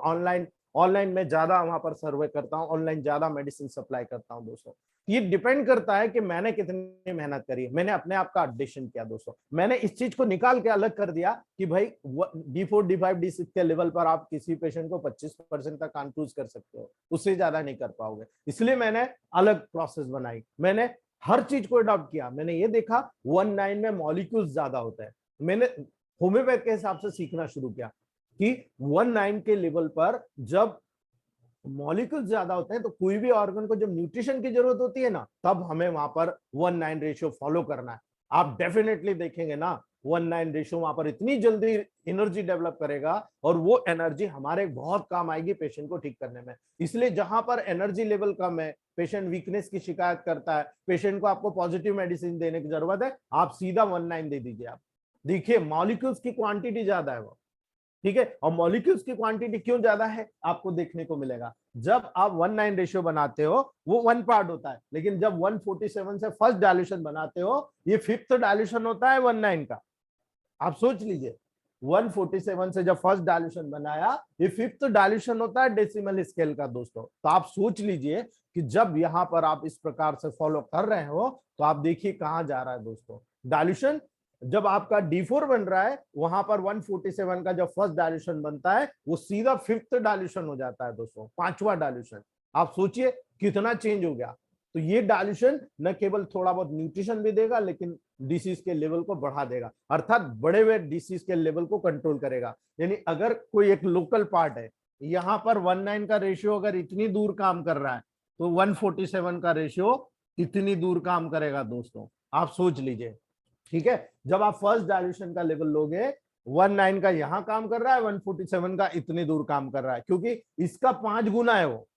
ऑनलाइन में ज्यादा वहां पर सर्वे करता हूँ, ऑनलाइन ज्यादा मेडिसिन सप्लाई करता हूँ दोस्तों। ये डिपेंड करता है कि मैंने कितनी मेहनत करी है, मैंने अपने आप का अपडेशन किया दोस्तों। मैंने इस चीज को निकाल के अलग कर दिया कि भाई D4, D5, D6 के लेवल पर आप किसी पेशेंट को 25% तक कंट्रोल कर सकते हो, उससे ज्यादा नहीं कर पाओगे। इसलिए मैंने अलग प्रोसेस बनाई, मैंने हर चीज को अडॉप्ट किया। मैंने ये देखा 1:9 में मॉलिक्यूल्स ज्यादा होते हैं, मैंने होम्योपैथ के हिसाब से सीखना शुरू किया कि 1:9 के लेवल पर जब मॉलिक्यूल्स ज्यादा होते हैं तो कोई भी ऑर्गन को जब न्यूट्रिशन की जरूरत होती है ना, तब हमें वहां पर 1:9 रेशियो फॉलो करना है। आप डेफिनेटली देखेंगे ना, 1:9 रेशियो वहां पर इतनी जल्दी एनर्जी डेवलप करेगा, और वो एनर्जी हमारे बहुत काम आएगी पेशेंट को ठीक करने में। इसलिए जहां पर एनर्जी लेवल कम है, पेशेंट वीकनेस की शिकायत करता है, पेशेंट को आपको पॉजिटिव मेडिसिन देने की जरूरत है, आप सीधा 1:9 दे दीजिए। आप देखिए मॉलिक्यूल्स की क्वांटिटी ज्यादा है वो, ठीक है। और मॉलिक्यूल्स की क्वांटिटी क्यों ज्यादा है आपको देखने को मिलेगा, जब आप 1:9 रेशियो बनाते हो वो 1 पार्ट होता है, लेकिन जब 147 से फर्स्ट डायल्यूशन बनाते हो ये 5th डायल्यूशन होता है 1:9 का। आप सोच लीजिए 147 से जब फर्स्ट डायल्यूशन बनाया ये 5th डायल्यूशन होता है डेसिमल स्केल का दोस्तों। तो आप सोच लीजिए कि जब यहां पर आप इस प्रकार से फॉलो कर रहे हो तो आप देखिए कहां जा रहा है दोस्तों डायल्यूशन। जब आपका D4 बन रहा है वहां पर 147 का जब फर्स्ट डायल्यूशन बनता है वो सीधा 5th डायल्यूशन हो जाता है दोस्तों, 5वां डायल्यूशन। आप सोचिए कितना चेंज हो गया। तो ये डायल्यूशन न केवल थोड़ा बहुत न्यूट्रिशन भी देगा लेकिन डिसीज के लेवल को बढ़ा देगा, अर्थात बड़े हुए डिसीज के लेवल को कंट्रोल करेगा। यानी अगर कोई एक लोकल पार्ट है यहां पर 1:9 का रेशियो अगर इतनी दूर काम कर रहा है तो 147 का रेशियो इतनी दूर काम करेगा दोस्तों, आप सोच लीजिए। ठीक है, जब आप फर्स्ट डायल्यूशन का लेवल लोगे 1:9 का यहां काम कर रहा है, 147 का इतनी दूर काम कर रहा है, क्योंकि इसका 5 गुना है वो।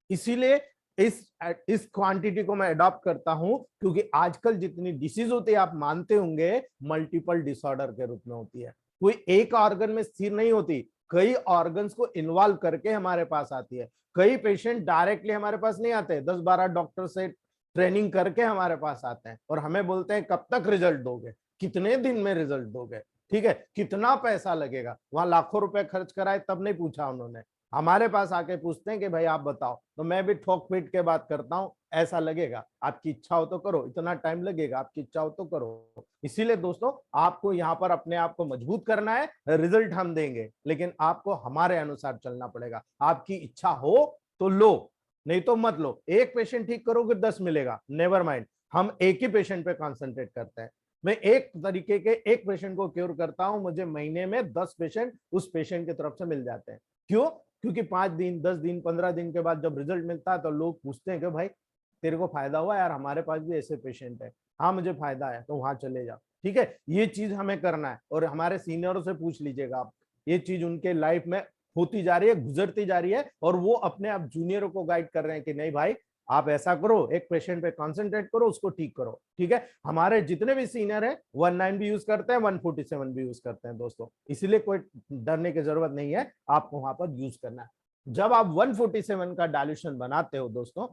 इसीलिए इस क्वांटिटी को मैं अडॉप्ट करता हूं, क्योंकि आजकल जितनी डिसीज होती है आप मानते होंगे मल्टीपल डिसऑर्डर के रूप में होती है। कोई एक ऑर्गन में स्थिर नहीं होती, कई ऑर्गन्स को इन्वॉल्व करके हमारे पास आती है। कई पेशेंट डायरेक्टली हमारे पास नहीं आते, 10-12 डॉक्टर से ट्रेनिंग करके हमारे पास आते हैं और हमें बोलते हैं कब तक रिजल्ट दोगे, कितने दिन में रिजल्ट दोगे, ठीक है, कितना पैसा लगेगा। वहां लाखों रुपए खर्च कराए तब नहीं पूछा उन्होंने, हमारे पास आके पूछते हैं कि भाई आप बताओ। तो मैं भी ठोक पीट के बात करता हूं, ऐसा लगेगा, आपकी इच्छा हो तो करो, इतना टाइम लगेगा, आपकी इच्छा हो तो करो। इसीलिए दोस्तों आपको यहाँ पर अपने आप को मजबूत करना है, रिजल्ट हम देंगे लेकिन आपको हमारे अनुसार चलना पड़ेगा। आपकी इच्छा हो तो लो, नहीं तो मत लो। एक पेशेंट ठीक करोगे 10 मिलेगा, नेवर माइंड, हम एक ही पेशेंट पे कॉन्सेंट्रेट करते हैं। मैं एक तरीके के एक पेशेंट को क्योर करता हूं, मुझे महीने में 10 पेशेंट उस पेशेंट की तरफ से मिल जाते हैं। क्यों? क्योंकि 5 दिन 10 दिन 15 दिन के बाद जब रिजल्ट मिलता है तो लोग पूछते हैं कि भाई तेरे को फायदा हुआ यार, हमारे पास भी ऐसे पेशेंट है। हाँ मुझे फायदा है, तो वहां चले जाओ। ठीक है, ये चीज हमें करना है। और हमारे सीनियरों से पूछ लीजिएगा आप, ये चीज उनके लाइफ में होती जा रही है, गुजरती जा रही है, और वो अपने आप जूनियरों को गाइड कर रहे हैं कि नहीं भाई आप ऐसा करो, एक पेशेंट पे कंसंट्रेट करो, उसको ठीक करो। ठीक है, हमारे जितने भी सीनियर हैं 1:9 भी यूज करते हैं, 147 भी यूज करते हैं दोस्तों, इसलिए कोई डरने की जरूरत नहीं है, आपको वहां पर यूज करना है। जब आप 147 का डायल्यूशन बनाते हो दोस्तों,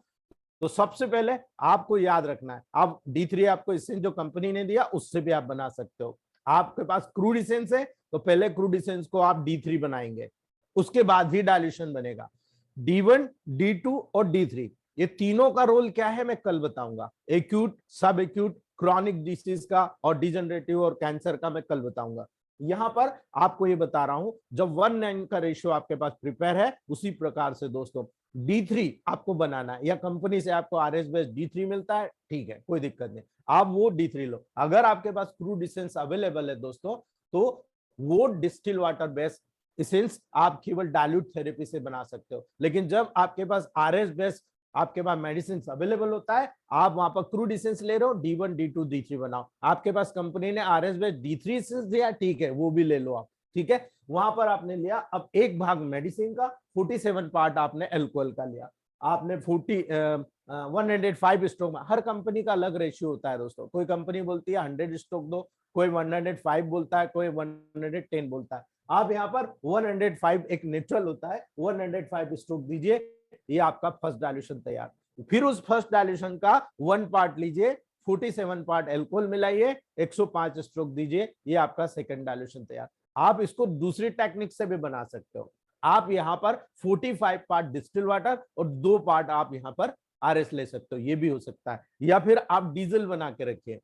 तो सबसे पहले आपको याद रखना है, आप D3 आपको इससे जो कंपनी ने दिया उससे भी आप बना सकते हो। आपके पास क्रूड इसेंस है तो पहले क्रूड इसेंस को आप D3 बनाएंगे, उसके बाद ही डायल्यूशन बनेगा। D1, D2 और D3 ये तीनों का रोल क्या है मैं कल बताऊंगा। एक्यूट, सब एक्यूट, क्रॉनिक डिसीज का और डिजनरेटिव और कैंसर का मैं कल बताऊंगा। यहां पर आपको ये बता रहा हूं, जब 1:9 का रेशियो आपके पास प्रिपेयर है उसी प्रकार से दोस्तों D3 आपको बनाना है, या कंपनी से आपको RS बेस्ड D3 मिलता है, ठीक है कोई दिक्कत नहीं, आप वो D3 लो। अगर आपके पास क्रूड इसेंस अवेलेबल है दोस्तों तो वो डिस्टिल वाटर बेस्ड इसेंस आप केवल डाइल्यूट थेरेपी से बना सकते हो। लेकिन जब आपके पास RS बेस्ड आपके पास मेडिसिन अवेलेबल होता है, आप वहां पर क्रूड इसेंस ले रहे हो, D1 D2 D3 बनाओ। आपके पास कंपनी ने RS बेस्ड D3 इसेंस दिया, ठीक है वो भी ले लो आप। ठीक है, वहां पर आपने लिया, अब एक भाग मेडिसिन का 47 पार्ट आपने एल्कोहल का लिया। आपने 105 स्ट्रोक में, हर कंपनी का अलग रेशियो होता है दोस्तों, कोई कंपनी बोलती है 100 स्ट्रोक दो, कोई 105 बोलता है, कोई 110 बोलता है। आप यहाँ पर 105 एक नेचुरल होता है, 105 स्ट्रोक दीजिए, ये आपका फर्स्ट डायल्यूशन तैयार। फिर उस फर्स्ट डायल्यूशन का 1 पार्ट लीजिए, 47 पार्ट एल्कोहल मिलाइए, 105 स्ट्रोक दीजिए, ये आपका सेकंड डायल्यूशन तैयार। आप इसको दूसरी टेक्निक से भी बना सकते हो। आप यहाँ पर 45 पार्ट डिस्टिल वाटर और 2 पार्ट आप यहाँ पर RS ले सकते हो, ये भी हो सकता है। या फिर आप डीजल बना के रखिए।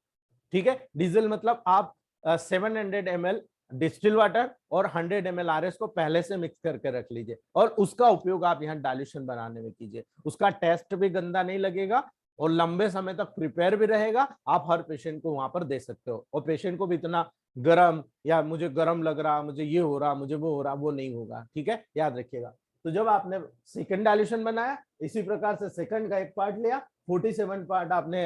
ठीक है, डीजल मतलब आप 700 ml डिस्टिल वाटर और 100 ml RS को पहले से मिक्स करके रख लीजिए और उसका उपयोग आप यहाँ डायल्यूशन बनाने में कीजिए। उसका टेस्ट भी गंदा नहीं लगेगा और लंबे समय तक प्रिपेयर भी रहेगा। आप हर पेशेंट को वहां पर दे सकते हो और पेशेंट को भी इतना गरम या मुझे गरम लग रहा, मुझे ये हो रहा, मुझे वो हो रहा, वो नहीं होगा। ठीक है, याद रखिएगा। तो जब आपने सेकंड डायल्यूशन बनाया, इसी प्रकार से सेकंड का एक पार्ट लिया, 47 पार्ट आपने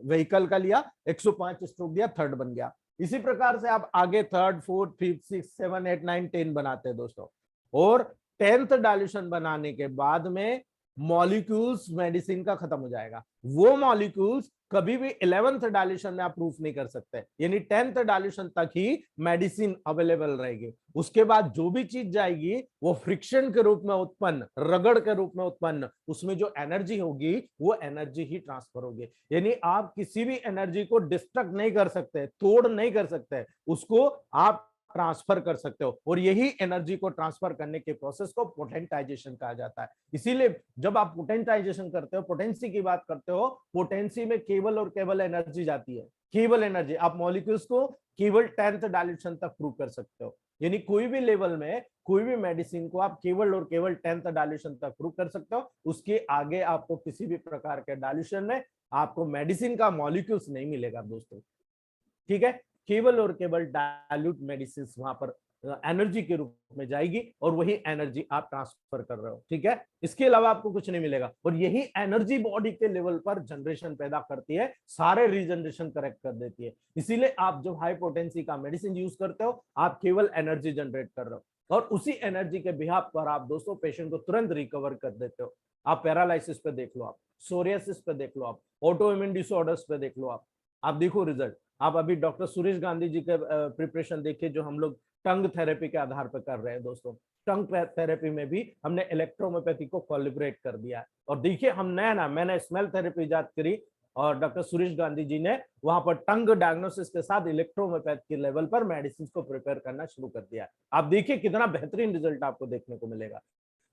व्हीकल का लिया, 105 स्ट्रोक दिया, थर्ड बन गया। इसी प्रकार से आप आगे थर्ड, फोर्थ, फिफ्थ, सिक्स, 7, 8, 9, 10 बनाते हैं दोस्तों। और 10th डायल्यूशन बनाने के बाद में मॉलिक्यूल्स मेडिसिन का खत्म हो जाएगा। वो मॉलिक्यूल्स कभी भी 11th डायल्यूशन में आप प्रूफ नहीं कर सकते, यानी 10th डायल्यूशन तक ही मेडिसिन अवेलेबल रहेगी। उसके बाद जो भी चीज जाएगी वो फ्रिक्शन के रूप में उत्पन्न, रगड़ के रूप में उत्पन्न, उसमें जो एनर्जी होगी वो एनर्जी ही ट्रांसफर होगी। यानी आप किसी भी एनर्जी को डिस्ट्रक्ट नहीं कर सकते, तोड़ नहीं कर सकते, उसको आप ट्रांसफर कर सकते हो, और यही एनर्जी को ट्रांसफर करने के प्रोसेस को पोटेंटाइजेशन कहा जाता है। इसीलिए जब आप पोटेंटाइजेशन करते हो, पोटेंसी की बात करते हो, पोटेंसी में केवल और केवल एनर्जी जाती है, केवल एनर्जी। आप मॉलिक्यूल्स को केवल 10th डायल्यूशन तक प्रूव कर सकते हो, यानी कोई भी लेवल में कोई भी मेडिसिन को आप केवल और केवल 10th डायल्यूशन तक प्रूव कर सकते हो। उसके आगे आपको किसी भी प्रकार के डायल्यूशन में आपको मेडिसिन का मॉलिक्यूल्स नहीं मिलेगा दोस्तों, ठीक है। केवल और केवल डायल्यूट मेडिसिन वहां पर एनर्जी के रूप में जाएगी, और वही एनर्जी आप ट्रांसफर कर रहे हो, ठीक है। इसके अलावा आपको कुछ नहीं मिलेगा, और यही एनर्जी बॉडी के लेवल पर जनरेशन पैदा करती है, सारे रीजनरेशन करेक्ट कर देती है। इसीलिए आप जब हाई पोटेंसी का मेडिसिन यूज करते हो, आप केवल एनर्जी जनरेट कर रहे हो, और उसी एनर्जी के बिहाफ पर आप दोस्तों पेशेंट को तुरंत रिकवर कर देते हो। आप पैरालिसिस पे देख लो, आप सोरियासिस पे देख लो, आप ऑटो इम्यून डिसऑर्डर्स पे देख लो, आप देखो रिजल्ट। आप अभी डॉक्टर सुरेश गांधी जी के प्रिपरेशन देखिए, जो हम लोग टंग थेरेपी के आधार पर कर रहे हैं दोस्तों। टंग थेरेपी में भी हमने इलेक्ट्रोहोम्योपैथी को कोलैबोरेट कर दिया है, और देखिए हम नया मैंने स्मेल थेरेपी इजाद करी, और डॉक्टर सुरेश गांधी जी ने वहां पर टंग डायग्नोसिस के साथ इलेक्ट्रोहोम्योपैथ के लेवल पर मेडिसिन को प्रिपेयर करना शुरू कर दिया है। आप देखिए कितना बेहतरीन रिजल्ट आपको देखने को मिलेगा।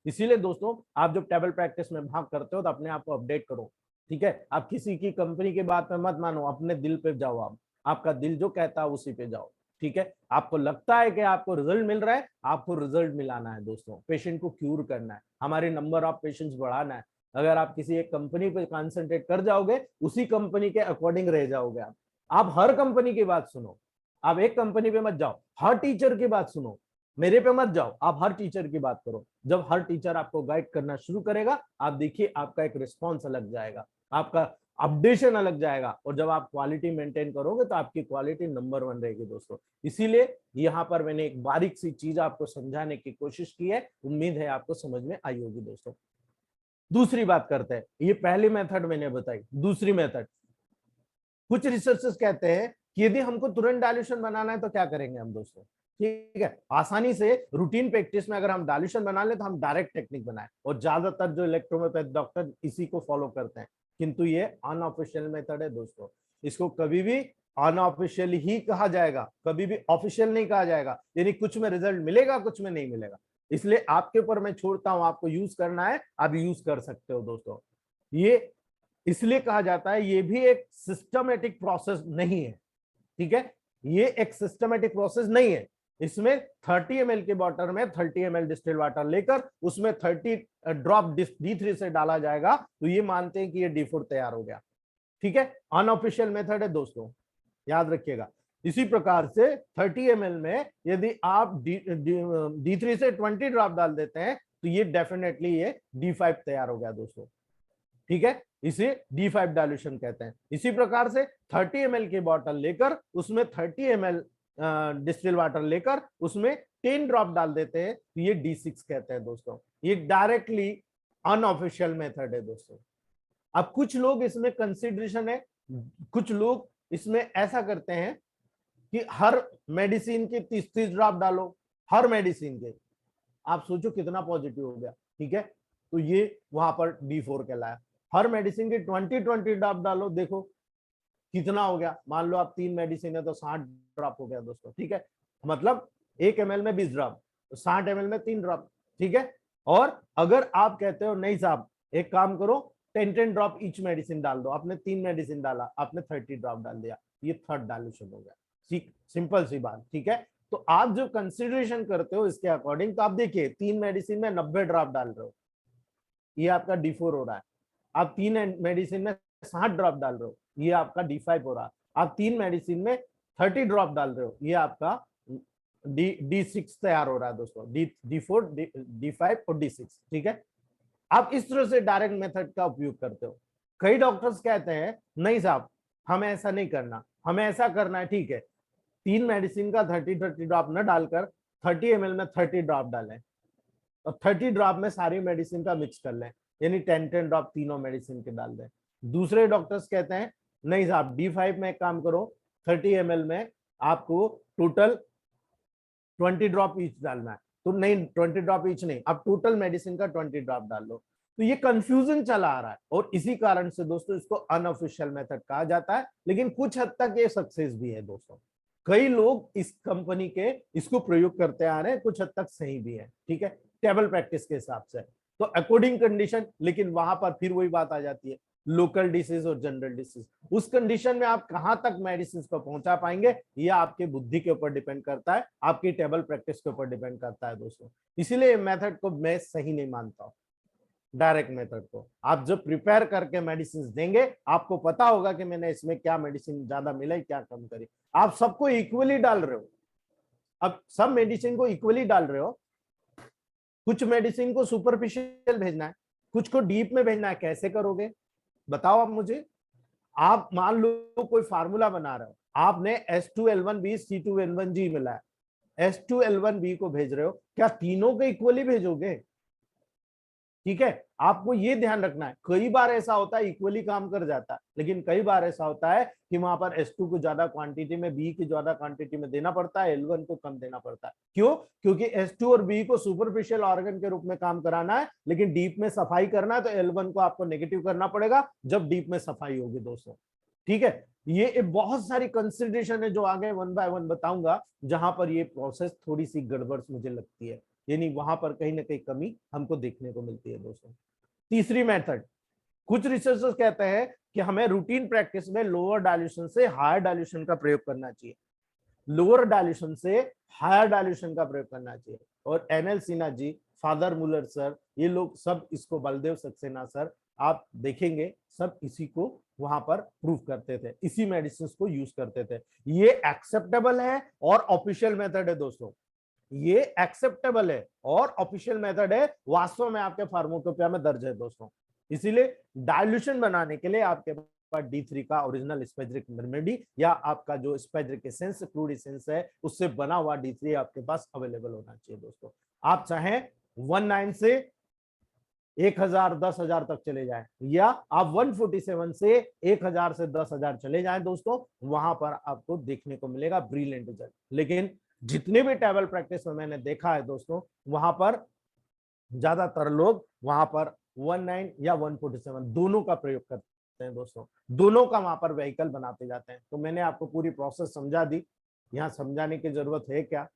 इसीलिए दोस्तों आप जब टेबल प्रैक्टिस में भाग करते हो तो अपने आप को अपडेट करो, ठीक है। आप किसी की कंपनी की बात में मत मानो, अपने दिल पे जाओ, आप आपका दिल जो कहता है उसी पे जाओ, ठीक है। आपको लगता है कि आपको रिजल्ट मिल रहा है, आपको रिजल्ट मिलाना है दोस्तों, पेशेंट को क्यूर करना है, हमारे नंबर ऑफ पेशेंट्स बढ़ाना है। अगर आप किसी एक कंपनी पे कॉन्सेंट्रेट कर जाओगे, उसी कंपनी के अकॉर्डिंग रह जाओगे। आप हर कंपनी की बात सुनो, आप एक कंपनी पे मत जाओ, हर टीचर की बात सुनो, मेरे पे मत जाओ, आप हर टीचर की बात करो। जब हर टीचर आपको गाइड करना शुरू करेगा, आप देखिए आपका एक रिस्पॉन्स अलग जाएगा, आपका अपडेशन अलग जाएगा, और जब आप क्वालिटी मेंटेन करोगे तो आपकी क्वालिटी नंबर 1 रहेगी दोस्तों। इसीलिए यहाँ पर मैंने एक बारीक सी चीज आपको समझाने की कोशिश की है, उम्मीद है आपको समझ में आई होगी दोस्तों। दूसरी बात करते हैं, ये पहली मेथड मैंने बताई, दूसरी मेथड। कुछ रिसर्चर्स कहते हैं कि यदि हमको तुरंत डायल्यूशन बनाना है तो क्या करेंगे हम दोस्तों, ठीक है। आसानी से रूटीन प्रैक्टिस में अगर हम डायल्यूशन बना ले तो हम डायरेक्ट टेक्निक बनाए, और ज्यादातर जो इलेक्ट्रोहोम्योपैथ डॉक्टर इसी को फॉलो करते हैं, किंतु ये अनऑफिशियल मेथड है दोस्तों। इसको कभी भी अनऑफिशियल ही कहा जाएगा, कभी भी ऑफिशियल नहीं कहा जाएगा, यानी कुछ में रिजल्ट मिलेगा, कुछ में नहीं मिलेगा। इसलिए आपके ऊपर मैं छोड़ता हूं, आपको यूज करना है आप यूज कर सकते हो दोस्तों। ये इसलिए कहा जाता है, ये भी एक सिस्टमेटिक प्रोसेस नहीं है, ठीक है। ये एक सिस्टमेटिक प्रोसेस नहीं है। इसमें 30 ml के बॉटल में 30 ml डिस्टिल वाटर लेकर उसमें 30 ड्रॉप D3 से डाला जाएगा, तो ये मानते हैं कि ये D4 तैयार हो गया, ठीक है। अनऑफिशियल मेथड है दोस्तों, याद रखिएगा। इसी प्रकार से 30 ml में यदि आप D3 से 20 ड्रॉप डाल देते हैं, तो ये डेफिनेटली ये D5 तैयार हो गया दोस्तों, ठीक है। इसे D5 डायल्यूशन कहते हैं। इसी प्रकार से 30 ml की बॉटल लेकर उसमें 30 ml डिस्टिल वाटर लेकर उसमें 10 ड्रॉप डाल देते हैं, तो ये D6 कहते हैं दोस्तों। ये डायरेक्टली अनऑफिशियल मेथड है दोस्तों। अब कुछ लोग इसमें कंसिडरेशन है, कुछ लोग इसमें ऐसा करते हैं कि हर मेडिसिन के 30-30 ड्रॉप डालो, हर मेडिसिन के। आप सोचो कितना पॉजिटिव हो गया, ठीक है। तो ये वहां पर D4 कहलाया। हर मेडिसिन के 20-20 ड्रॉप डालो, देखो कितना हो गया। मान लो आप 3 मेडिसिन है तो 60 ड्रॉप हो गया दोस्तों, ठीक है। मतलब 1 ml में 20 ड्रॉप, तो 60 ml में 3 ड्रॉप, ठीक है। और अगर आप कहते हो नहीं साहब एक काम करो 10-10 ड्रॉप ईच मेडिसिन डाल दो, आपने 3 मेडिसिन डाला, आपने 30 ड्रॉप डाल दिया, ये थर्ड डायल्यूशन हो गया। सिंपल सी बात, ठीक है। तो आप जो कंसिडरेशन करते हो इसके अकॉर्डिंग, तो आप देखिए 3 मेडिसिन में 90 ड्रॉप डाल रहे हो, ये आपका D4 हो रहा है। आप 3 मेडिसिन में 60 ड्रॉप डाल रहे हो, ये आपका D5 हो रहा है। आप 3 मेडिसिन में 30 ड्रॉप डाल रहे हो, ये आपका D6 तैयार हो रहा है दोस्तों। D4 D5 और D6, ठीक है। आप इस तरह से डायरेक्ट मेथड का उपयोग करते हो। कई डॉक्टर्स कहते हैं नहीं साहब हमें ऐसा नहीं करना, हमें ऐसा करना है, ठीक है। 3 मेडिसिन का 30-30 ड्रॉप न डालकर 30 ml में 30 ड्रॉप डालें, और 30 ड्रॉप में सारी मेडिसिन का मिक्स कर लें, यानी 10-10 ड्रॉप तीनों मेडिसिन के डाल दें। दूसरे डॉक्टर्स कहते हैं नहीं साहब D5 में एक काम करो, 30 ml में आपको टोटल 20 ड्रॉप ईच डालना है। तो नहीं, 20 ड्रॉप ईच नहीं, आप टोटल मेडिसिन का 20 ड्रॉप डाल लो। तो ये कंफ्यूजन चला आ रहा है, और इसी कारण से दोस्तों इसको अनऑफिशियल मेथड कहा जाता है, लेकिन कुछ हद तक ये सक्सेस भी है दोस्तों। कई लोग इस कंपनी के इसको प्रयोग करते आ रहे हैं, कुछ हद तक सही भी है, ठीक है, टेबल प्रैक्टिस के हिसाब से। तो अकॉर्डिंग कंडीशन, लेकिन वहां पर फिर वही बात आ जाती है, लोकल डिसीज और जनरल डिसीज, उस कंडीशन में आप कहां तक मेडिसिन को पहुंचा पाएंगे, यह आपके बुद्धि के ऊपर डिपेंड करता है, आपकी टेबल प्रैक्टिस के ऊपर डिपेंड करता है दोस्तों। इसीलिए मेथड को मैं सही नहीं मानता हूं, डायरेक्ट मेथड को। आप जब प्रिपेयर करके मेडिसिन देंगे, आपको पता होगा कि मैंने इसमें क्या मेडिसिन ज्यादा मिलाई, क्या कम करी। आप सबको इक्वली डाल रहे हो, अब सब मेडिसिन को इक्वली डाल रहे हो, कुछ मेडिसिन को सुपरफिशियल भेजना है, कुछ को डीप में भेजना है, कैसे करोगे बताओ आप मुझे। आप मान लो कोई फार्मूला बना रहे हो, आपने H2L1B C2N1G मिला है, H2L1B को भेज रहे हो, क्या तीनों को इक्वली भेजोगे? ठीक है, आपको ये ध्यान रखना है। कई बार ऐसा होता है इक्वली काम कर जाता है, लेकिन कई बार ऐसा होता है कि वहां पर H2 को ज्यादा क्वांटिटी में, B की ज्यादा क्वांटिटी में देना पड़ता है, L1 को कम देना पड़ता है। क्यों? क्योंकि H2 और B को सुपरफिशियल ऑर्गन के रूप में काम कराना है, लेकिन डीप में सफाई करना है, तो L1 को आपको नेगेटिव करना पड़ेगा जब डीप में सफाई होगी दोस्तों। ठीक है, ये बहुत सारी कंसिडरेशन है जो आगे वन बाय वन बताऊंगा, जहां पर ये प्रोसेस थोड़ी सी गड़बड़ मुझे लगती है, यानी वहां पर कहीं ना कहीं कमी हमको देखने को मिलती है दोस्तों। तीसरी मेथड, कुछ रिसर्चर्स कहते हैं कि हमें रूटीन प्रैक्टिस में लोअर डाइल्यूशन से हायर डाइल्यूशन का प्रयोग करना चाहिए, लोअर डाइल्यूशन से हायर डाइल्यूशन का प्रयोग करना चाहिए। और NL Sinha ji, father Muller sir, ये लोग सब इसको, बलदेव सक्सेना सर, आप देखेंगे सब इसी को वहां पर प्रूव करते थे, इसी मेडिसिन को यूज करते थे। ये एक्सेप्टेबल है और ऑफिशियल मेथड है दोस्तों, ये एक्सेप्टेबल है और ऑफिशियल मेथड है, वास्तव में आपके फार्माकोपिया में दर्ज है दोस्तों। इसीलिए डाइल्यूशन बनाने के लिए आपके पास D3 का ओरिजिनल स्पेजरिक रेमेडी, या आपका जो स्पेजरिक एसेंस, क्रूड एसेंस है, उससे बना हुआ D3 आपके पास अवेलेबल होना चाहिए दोस्तों। आप चाहें 19 से 1000 10,000 तक चले जाएं, या आप 147 से 1000 से 10,000 चले जाएं दोस्तों, वहां पर आपको देखने को मिलेगा ब्रिलियंट रिजल्ट। लेकिन जितने भी टेबल प्रैक्टिस में मैंने देखा है दोस्तों, वहां पर ज्यादातर लोग वहां पर 19 या 147 दोनों का प्रयोग करते हैं दोस्तों, दोनों का वहां पर व्हीकल बनाते जाते हैं। तो मैंने आपको पूरी प्रोसेस समझा दी, यहाँ समझाने की जरूरत है क्या?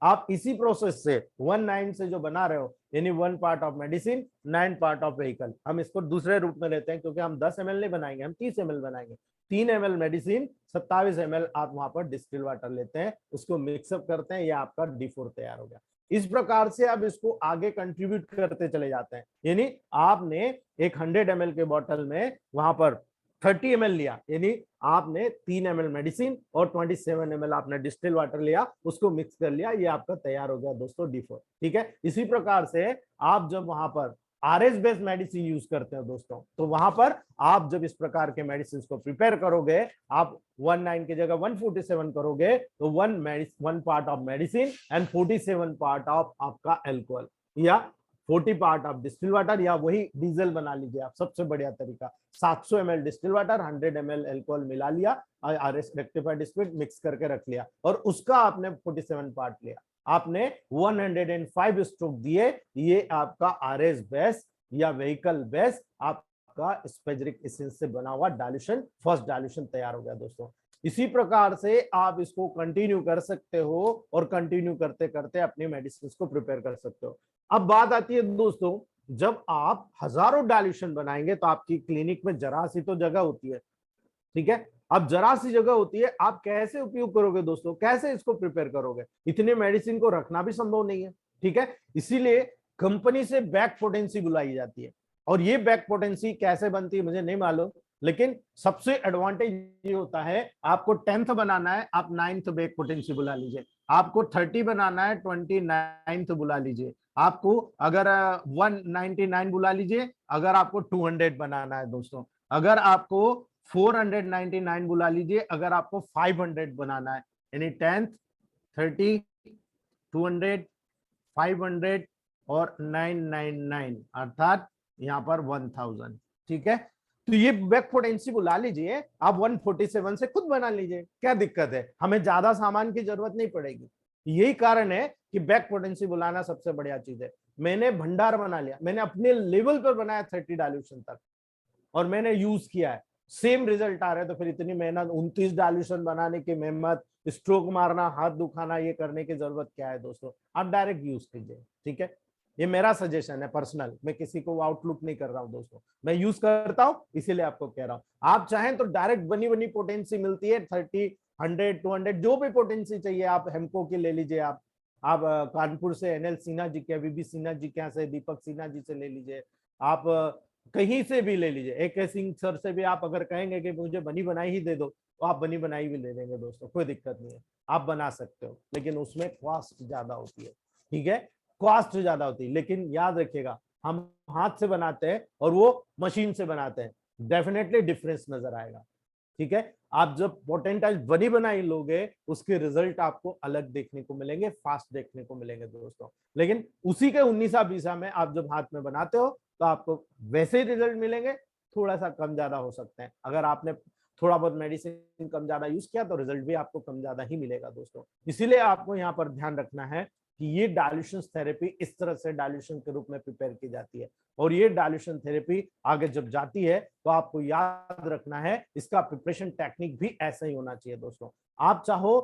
आप इसी प्रोसेस से 19 से जो बना रहे हो, यानी 1 part of medicine 9 part of vehicle, हम इसको दूसरे रूप में लेते हैं, क्योंकि हम 10 ml नहीं बनाएंगे, हम 30 ml बनाएंगे। 3 ml मेडिसिन, 27 ml आप वहां पर डिस्टिल वाटर लेते हैं, उसको मिक्सअप करते हैं, ये आपका D4 तैयार हो गया। इस प्रकार से आप इसको आगे कंट्रीब्यूट करते चले जाते हैं, यानी आपने एक 100 ml के बॉटल में वहां पर 30 ml लिया, यानी आपने 3 ml मेडिसिन और 27 ml आपने डिस्टिल वाटर लिया, उसको मिक्स कर लिया, ये आपका तैयार हो गया दोस्तों D4। ठीक है, इसी प्रकार से आप जब वहां पर RS बेस्ड मेडिसिन यूज करते हो दोस्तों, तो वहां पर आप जब इस प्रकार के मेडिसिन को प्रिपेयर करोगे, आप 19 की जगह 147 करोगे, तो 1 part of medicine and 47 part of आपका अल्कोहल, या 40 पार्ट ऑफ डिस्टिल वाटर, या वही डीजल बना लीजिए आप, सबसे बढ़िया तरीका। 700 ml distil water, 100 ml alcohol मिला लिया, RS रेक्टिफाइड स्पिरिट मिक्स करके रख लिया, और उसका आपने 47 पार्ट लिया, आपने 105 स्ट्रोक दिए, ये आपका RS बेस या व्हीकल बेस आपका स्पेजरिक एसेंस से बना हुआ डाइल्यूशन, फर्स्ट डाइल्यूशन तैयार हो गया दोस्तों। इसी प्रकार से आप इसको कंटिन्यू कर सकते हो, और कंटिन्यू करते करते अपनी मेडिसिन को प्रिपेयर कर सकते हो। अब बात आती है दोस्तों, जब आप हजारों डाइल्यूशन बनाएंगे, तो आपकी क्लिनिक में जरा सी तो जगह होती है, ठीक है, अब जरा सी जगह होती है, आप कैसे उपयोग करोगे दोस्तों, कैसे इसको प्रिपेयर करोगे? इतने मेडिसिन को रखना भी संभव नहीं है, ठीक है। इसीलिए कंपनी से बैक पोटेंसी बुलाई जाती है, और ये बैक पोटेंसी कैसे बनती है मुझे नहीं मालूम, लेकिन सबसे एडवांटेज ये होता है, आपको 10th बनाना है, आप 9th बैक पोटेंसी बुला लीजिए, आपको 30 बनाना है, 29th बुला लीजिए, आपको अगर 199 बुला लीजिए, अगर आपको 200 बनाना है दोस्तों, अगर आपको 499 बुला लीजिए, अगर आपको 500 बनाना है, यानी 10th 30 200 500 और 999, अर्थात यहाँ पर 1000। ठीक है, तो ये बैक पोटेंसी बुला लीजिए, आप 147 से खुद बना लीजिए, क्या दिक्कत है, हमें ज्यादा सामान की जरूरत नहीं पड़ेगी। यही कारण है कि बैक पोटेंसी बुलाना सबसे बढ़िया चीज है। मैंने भंडार बना लिया, मैंने अपने लेवल पर बनाया 30 डायल्यूशन तक, और मैंने यूज किया है, सेम रिजल्ट आ रहे हैं। तो फिर इतनी मेहनत, 29 डायल्यूशन बनाने की मेहनत, स्ट्रोक मारना, हाथ दुखाना, ये करने की जरूरत क्या है दोस्तों? आप डायरेक्ट यूज कीजिए, ठीक है। ये मेरा सजेशन है पर्सनल, मैं किसी को आउटलुक नहीं कर रहा हूं दोस्तों, मैं यूज करता हूं इसीलिए आपको कह रहा हूं। आप चाहें तो डायरेक्ट बनी बनी पोटेंसी मिलती है 30, 100, 200, जो भी पोटेंसी चाहिए आप हेमको की ले लीजिए। आप कानपुर से एनएल सिन्हा जी के, वीबी सिन्हा जी के यहाँ से, दीपक सिन्हा जी से ले लीजिए, आप कहीं से भी ले लीजिए। AK सिंह सर से भी आप अगर कहेंगे कि मुझे बनी बनाई ही दे दो, तो आप बनी बनाई भी ले देंगे दोस्तों, कोई दिक्कत नहीं है, आप बना सकते हो। लेकिन उसमें कॉस्ट ज्यादा होती है, ठीक है, कॉस्ट ज्यादा होती है। लेकिन याद रखिएगा, हम हाथ से बनाते हैं और वो मशीन से बनाते हैं, डेफिनेटली डिफरेंस नजर आएगा, ठीक है। आप जब पोटेंटाइल बनी बनाई लोगे, उसके रिजल्ट आपको अलग देखने को मिलेंगे, फास्ट देखने को मिलेंगे दोस्तों। लेकिन उसी के 19-20 में आप जब हाथ में बनाते हो तो आपको वैसे ही रिजल्ट मिलेंगे, थोड़ा सा कम ज्यादा हो सकते हैं। अगर आपने थोड़ा बहुत मेडिसिन कम ज्यादा यूज किया तो रिजल्ट भी आपको कम ज्यादा ही मिलेगा दोस्तों। इसीलिए आपको यहाँ पर ध्यान रखना है कि ये डायल्यूशन थेरेपी इस तरह से डायल्यूशन के रूप में प्रिपेयर की जाती है, और ये डायल्यूशन थेरेपी आगे जब जाती है तो आपको याद रखना है इसका प्रिपरेशन टेक्निक भी ऐसा ही होना चाहिए दोस्तों। आप चाहो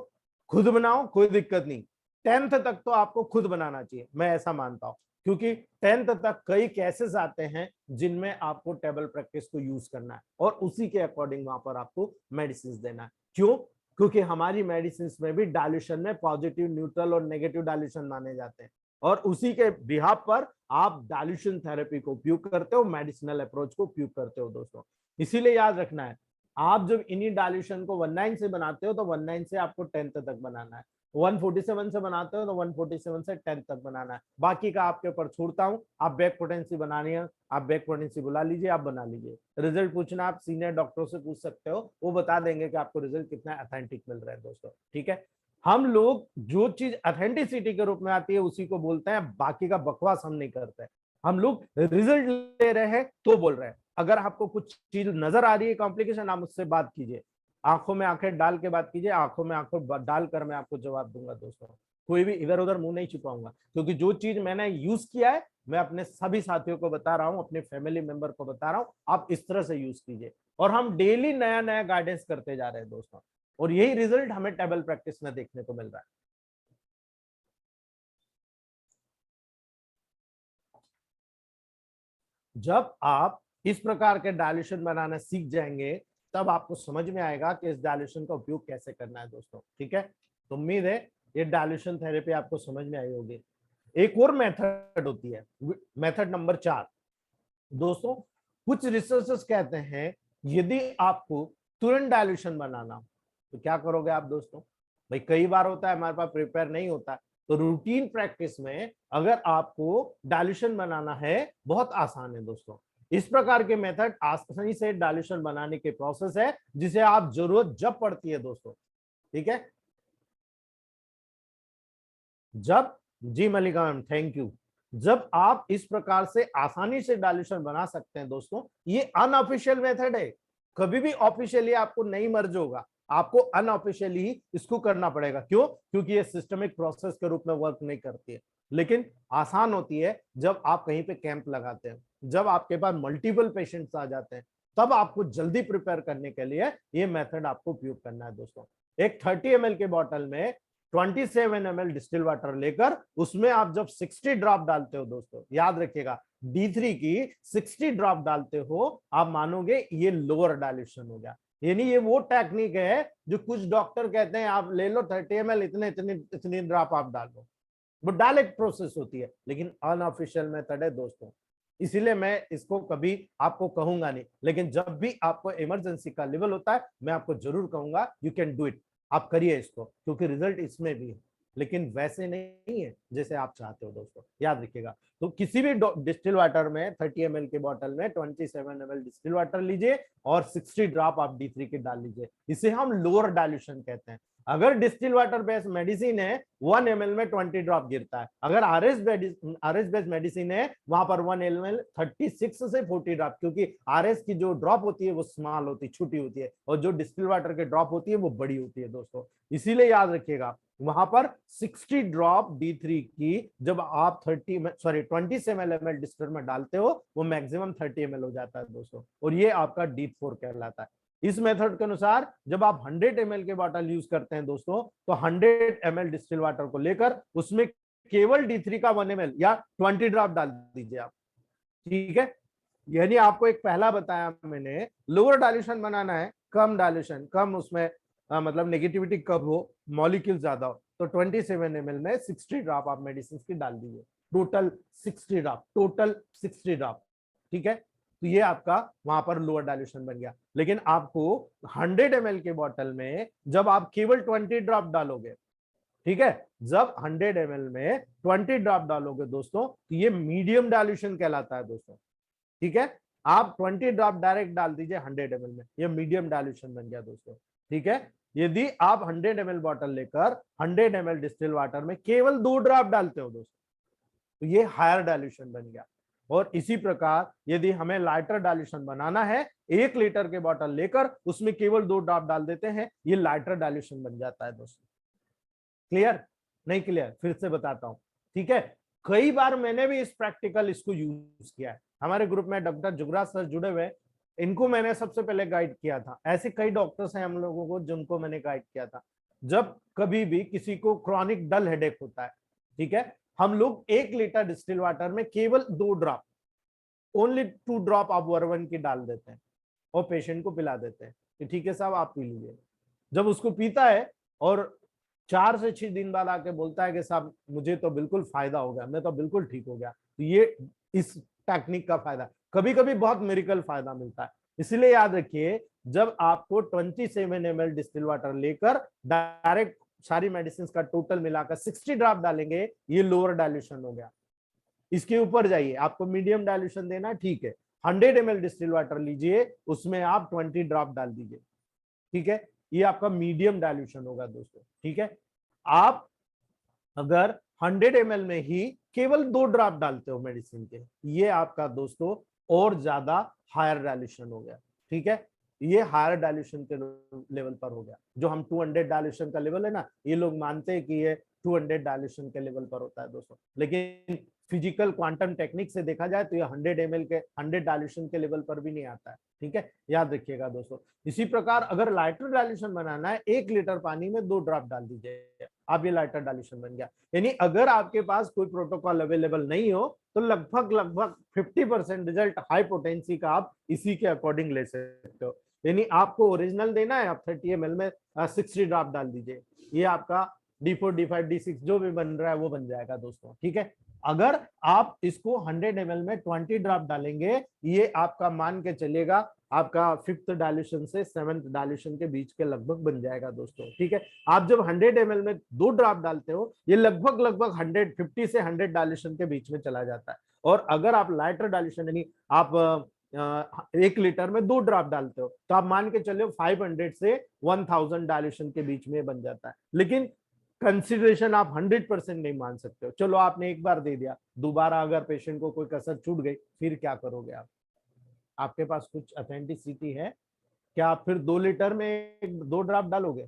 खुद बनाओ, कोई दिक्कत नहीं, 10th तक तो आपको खुद बनाना चाहिए, मैं ऐसा मानता हूं, क्योंकि 10th तक कई केसेस आते हैं जिनमें आपको टेबल प्रैक्टिस को यूज करना है और उसी के अकॉर्डिंग वहां पर आपको मेडिसिन देना है। क्यों? क्योंकि हमारी मेडिसिन में भी डायल्यूशन में पॉजिटिव, न्यूट्रल और नेगेटिव डायल्यूशन माने जाते हैं, और उसी के बिहाफ पर आप डायल्यूशन थेरेपी को उपयोग करते हो, मेडिसिनल अप्रोच को उपयोग करते हो दोस्तों। इसीलिए याद रखना है, आप जब इन्हीं डायल्यूशन को 19 से बनाते हो तो 19 से आपको 10th तक बनाना है, 147 से बनाते हो तो 147 से 10th तक बनाना है। बाकी का आपके ऊपर छोड़ता हूं, आप बैक पोटेंसी बनानी है, आप बैक पोटेंसी बुला लीजिए, आप बना लीजिए। रिजल्ट पूछना आप सीनियर डॉक्टरों से पूछ सकते हो, वो बता देंगे कि आपको रिजल्ट कितना अथेंटिक मिल रहा है दोस्तों, ठीक है। हम लोग जो चीज अथेंटिसिटी के रूप में आती है उसी को बोलते हैं, बाकी का बकवास हम नहीं करते। हम लोग रिजल्ट ले रहे हैं तो बोल रहे हैं। अगर आपको कुछ चीज नजर आ रही है कॉम्प्लिकेशन, आप मुझसे बात कीजिए, आंखों में आंखें डाल के बात कीजिए, आंखों में आंखों डालकर मैं आपको जवाब दूंगा दोस्तों। कोई भी इधर उधर मुंह नहीं छुपाऊंगा, क्योंकि जो चीज मैंने यूज किया है मैं अपने सभी साथियों को बता रहा हूं, अपने फैमिली मेंबर को बता रहा हूं, आप इस तरह से यूज कीजिए। और हम डेली नया नया गाइडेंस करते जा रहे हैं दोस्तों, और यही रिजल्ट हमें टेबल प्रैक्टिस में देखने को मिल रहा है। जब आप इस प्रकार के डायल्यूशन बनाना सीख जाएंगे, तब आपको समझ में आएगा कि इस डायल्यूशन का उपयोग कैसे करना है दोस्तों, ठीक है। तो उम्मीद है ये डायल्यूशन थेरेपी आपको समझ में आई होगी। एक और मेथड होती है, मेथड नंबर 4 दोस्तों। कुछ रिसर्चर्स कहते हैं यदि आपको तुरंत डायल्यूशन बनाना हो तो क्या करोगे आप दोस्तों? भाई कई बार होता है हमारे पास प्रिपेयर नहीं होता, तो रूटीन प्रैक्टिस में अगर आपको डायल्यूशन बनाना है, बहुत आसान है दोस्तों। इस प्रकार के मेथड आसानी से डायल्यूशन बनाने के प्रोसेस है, जिसे आप जरूरत जब पड़ती है दोस्तों, ठीक है। जब, जी मलिका मैम थैंक यू, जब आप इस प्रकार से आसानी से डायल्यूशन बना सकते हैं दोस्तों, ये अनऑफिशियल मेथड है, कभी भी ऑफिशियली आपको नहीं मर्ज होगा, आपको अनऑफिशियली ही इसको करना पड़ेगा। क्यों? क्योंकि ये सिस्टमिक प्रोसेस के रूप में वर्क नहीं करती है, लेकिन आसान होती है जब आप कहीं पे कैंप लगाते हैं, जब आपके पास मल्टीपल पेशेंट्स आ जाते हैं, तब आपको जल्दी प्रिपेयर करने के लिए ये मेथड आपको उपयोग करना है दोस्तों। एक 30 ml के बॉटल में 27 ml डिस्टिल वाटर लेकर उसमें आप जब 60 ड्रॉप डालते हो दोस्तों, याद रखिएगा D3 की 60 ड्रॉप डालते हो, आप मानोगे ये लोअर डायल्यूशन हो गया। यानी ये वो टेक्निक है जो कुछ डॉक्टर कहते हैं आप ले लो 30 ml, इतने इतने इतनी ड्रॉप आप डाल लो, वो डायरेक्ट प्रोसेस होती है, लेकिन अनऑफिशियल मेथड है दोस्तों। इसीलिए मैं इसको कभी आपको कहूंगा नहीं, लेकिन जब भी आपको इमरजेंसी का लेवल होता है मैं आपको जरूर कहूंगा यू कैन डू इट, आप करिए इसको, क्योंकि रिजल्ट इसमें भी है, लेकिन वैसे नहीं है जैसे आप चाहते हो दोस्तों, याद रखिएगा। तो किसी भी डिस्टिल वाटर में 30 ml के बॉटल में 27 ml डिस्टिल वाटर लीजिए और 60 ड्रॉप आप D3 के डाल लीजिए, इसे हम लोअर डायल्यूशन कहते हैं। अगर डिस्टिल वाटर बेस्ड मेडिसिन है 1 ml में 20 ड्रॉप गिरता है, अगर आरएस बेस्ड मेडिसिन है वहां पर 1 ml 36 से 40 ड्रॉप, क्योंकि आरएस की जो ड्रॉप होती है वो स्मॉल होती है, छोटी होती है, और जो डिस्टिल वाटर की ड्रॉप होती है वो बड़ी होती है दोस्तों। इसीलिए याद रखिएगा वहां पर 60 ड्रॉप D3 की जब आप 20 ml डिस्टिलर में डालते हो वो मैक्सिमम 30 ml हो जाता है दोस्तों, और ये आपका D4 कहलाता है। इस मेथड के अनुसार जब आप 100 ml के बॉटल यूज करते हैं दोस्तों, तो 100 ml डिस्टिल वाटर को लेकर उसमें केवल D3 का 1 ml या 20 ड्रॉप डाल दीजिए आप, ठीक है। यानी आपको एक पहला बताया मैंने, लोअर डाइल्यूशन बनाना है, कम डाइल्यूशन, कम उसमें मतलब नेगेटिविटी कब हो, मॉलिक्यूल ज्यादा हो, तो 27 ml में 60 ड्रॉप आप मेडिसिन की डाल दीजिए, टोटल 60 ड्रॉप, ठीक है। तो ये आपका वहां पर लोअर डाइल्यूशन बन गया। लेकिन आपको 100 ml के बॉटल में जब आप केवल 20 ड्रॉप डालोगे, ठीक है, जब 100 ml में 20 ड्रॉप डालोगे दोस्तों, तो ये मीडियम डाइल्यूशन कहलाता है दोस्तों, ठीक है। आप 20 ड्रॉप डायरेक्ट डाल दीजिए 100 ml में, ये मीडियम डाइल्यूशन बन गया दोस्तों, ठीक है। यदि आप 100 ml बॉटल लेकर 100 ml डिस्टिल वाटर में केवल 2 ड्रॉप डालते हो दोस्तों, तो ये हायर डाइल्यूशन बन गया। और इसी प्रकार यदि हमें लाइटर डाइल्यूशन बनाना है, 1 लीटर के बॉटल लेकर उसमें केवल 2 ड्रॉप डाल देते हैं, ये लाइटर डाइल्यूशन बन जाता है दोस्तों। क्लियर? नहीं क्लियर? फिर से बताता हूं, ठीक है। कई बार मैंने भी इस प्रैक्टिकल इसको यूज किया है, हमारे ग्रुप में डॉक्टर जुगराज सर जुड़े हुए, इनको मैंने सबसे पहले गाइड किया था। ऐसे कई डॉक्टर्स हैं हम लोगों को जिनको मैंने गाइड किया था। जब कभी भी किसी को क्रॉनिक डल हेडेक होता है, ठीक है, हम लोग 1 लीटर डिस्टिल वाटर में केवल 2 ड्रॉप, ओनली 2 ड्रॉप आप वर्वन की डाल देते हैं और पेशेंट को पिला देते हैं कि ठीक है साहब आप पी लीजिए। जब उसको पीता है और 4 से 6 दिन बाद आके बोलता है कि साहब मुझे तो बिल्कुल फायदा हो गया, मैं तो बिल्कुल ठीक हो गया, तो ये इस टेक्निक का फायदा। कभी कभी बहुत मेडिकल फायदा मिलता है। इसलिए याद रखिए, जब आपको 27 ml डिस्टिल वाटर लेकर डायरेक्ट सारी मेडिसिन का टोटल मिलाकर 60 ड्रॉप डालेंगे, ये लोअर डाइल्यूशन हो गया। इसके ऊपर जाइए, आपको मीडियम डाइल्यूशन देना, ठीक है, 100 ml डिस्टिल वाटर लीजिए, उसमें आप 20 ड्रॉप डाल दीजिए, ठीक है, ये आपका मीडियम डाइल्यूशन होगा दोस्तों, ठीक है। आप अगर 100 ml में ही केवल 2 ड्रॉप डालते हो मेडिसिन के, ये आपका दोस्तों और ज्यादा हायर डाइल्यूशन हो गया, ठीक है। ये हायर डाइल्यूशन के लेवल पर हो गया। जो हम 200 डाइल्यूशन का लेवल है ना, ये लोग मानते हैं कि ये 200 डाइल्यूशन के लेवल पर होता है दोस्तों, लेकिन फिजिकल क्वांटम टेक्निक से देखा जाए तो ये 100 ml के 100 डाइल्यूशन के लेवल पर भी नहीं आता है, ठीक है, याद रखिएगा दोस्तों। इसी प्रकार अगर लाइटर डाइल्यूशन बनाना है, 1 लीटर पानी में 2 ड्रॉप डाल दीजिए, आप ये लाइटर डाइल्यूशन बन गया। यानी अगर आपके पास कोई प्रोटोकॉल अवेलेबल नहीं हो तो लगभग 50% रिजल्ट हाई पोटेंसी का आप इसी के अकॉर्डिंग ले सकते हो। यानी आपको ओरिजिनल देना है, आप 30 ml में 60 ड्रॉप डाल दीजिए, ये आपका D4 D5 D6 जो भी बन रहा है वो बन जाएगा दोस्तों, ठीक है। अगर आप इसको 100 ml में 20 ड्रॉप डालेंगे, ये आपका मान के चलेगा आपका 5th डाइल्यूशन से 7th डाइल्यूशन के बीच के लगभग बन जाएगा दोस्तों, ठीक है। आप जब 100 ml में 2 ड्रॉप डालते हो, ये लगभग 150 से 100 डाइल्यूशन के बीच में चला जाता है। और अगर आप लाइटर डाइल्यूशन यानी आप 1 लीटर में 2 ड्रॉप डालते हो, तो आप मान के चलो 500 से 1000 डाइल्यूशन के बीच में बन जाता है। लेकिन कंसिडरेशन आप 100% नहीं मान सकते हो। चलो आपने एक बार दे दिया, दोबारा अगर पेशेंट को कोई कसर छूट गई, फिर क्या करोगे आप? आपके पास कुछ ऑथेंटिसिटी है क्या? आप फिर 2 लीटर में 2 ड्रॉप डालोगे?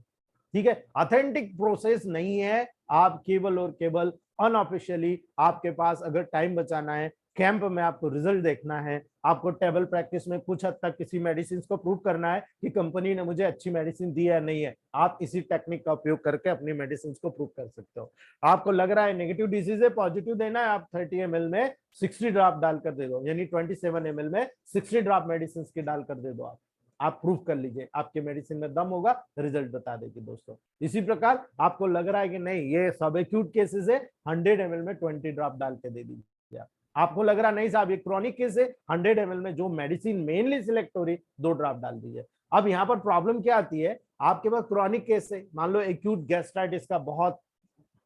ठीक है, ऑथेंटिक प्रोसेस नहीं है। आप केवल और केवल अनऑफिशियली, आपके पास अगर टाइम बचाना है, कैंप में आपको रिजल्ट देखना है, आपको टेबल प्रैक्टिस में कुछ हद तक किसी मेडिसिन को प्रूव करना है कि कंपनी ने मुझे अच्छी मेडिसिन दी है नहीं है, आप इसी टेक्निक का उपयोग करके अपनी मेडिसिन को प्रूव कर सकते हो। आपको लग रहा है नेगेटिव डिजीज है, पॉजिटिव देना है, आप 30 ml में 60 ड्रॉप डालकर दे दो, यानी 27 ml में 60 ड्रॉप मेडिसिन की डालकर दे दो। आप प्रूफ कर लीजिए, आपके मेडिसिन में दम होगा, रिजल्ट बता देगी दोस्तों। इसी प्रकार आपको लग रहा है कि नहीं ये सब एक्यूट केसेस है, 100 ml में 20 ड्रॉप डाल के दे दीजिए। आपको लग रहा नहीं साहब ये क्रॉनिक केस है, 100 ml में जो मेडिसिन मेनली सिलेक्ट हो रही 2 ड्रॉप डाल दीजिए। अब यहाँ पर प्रॉब्लम क्या आती है, आपके पास क्रॉनिक केस है, मान लो एक्यूट गैस्ट्राइटिस का बहुत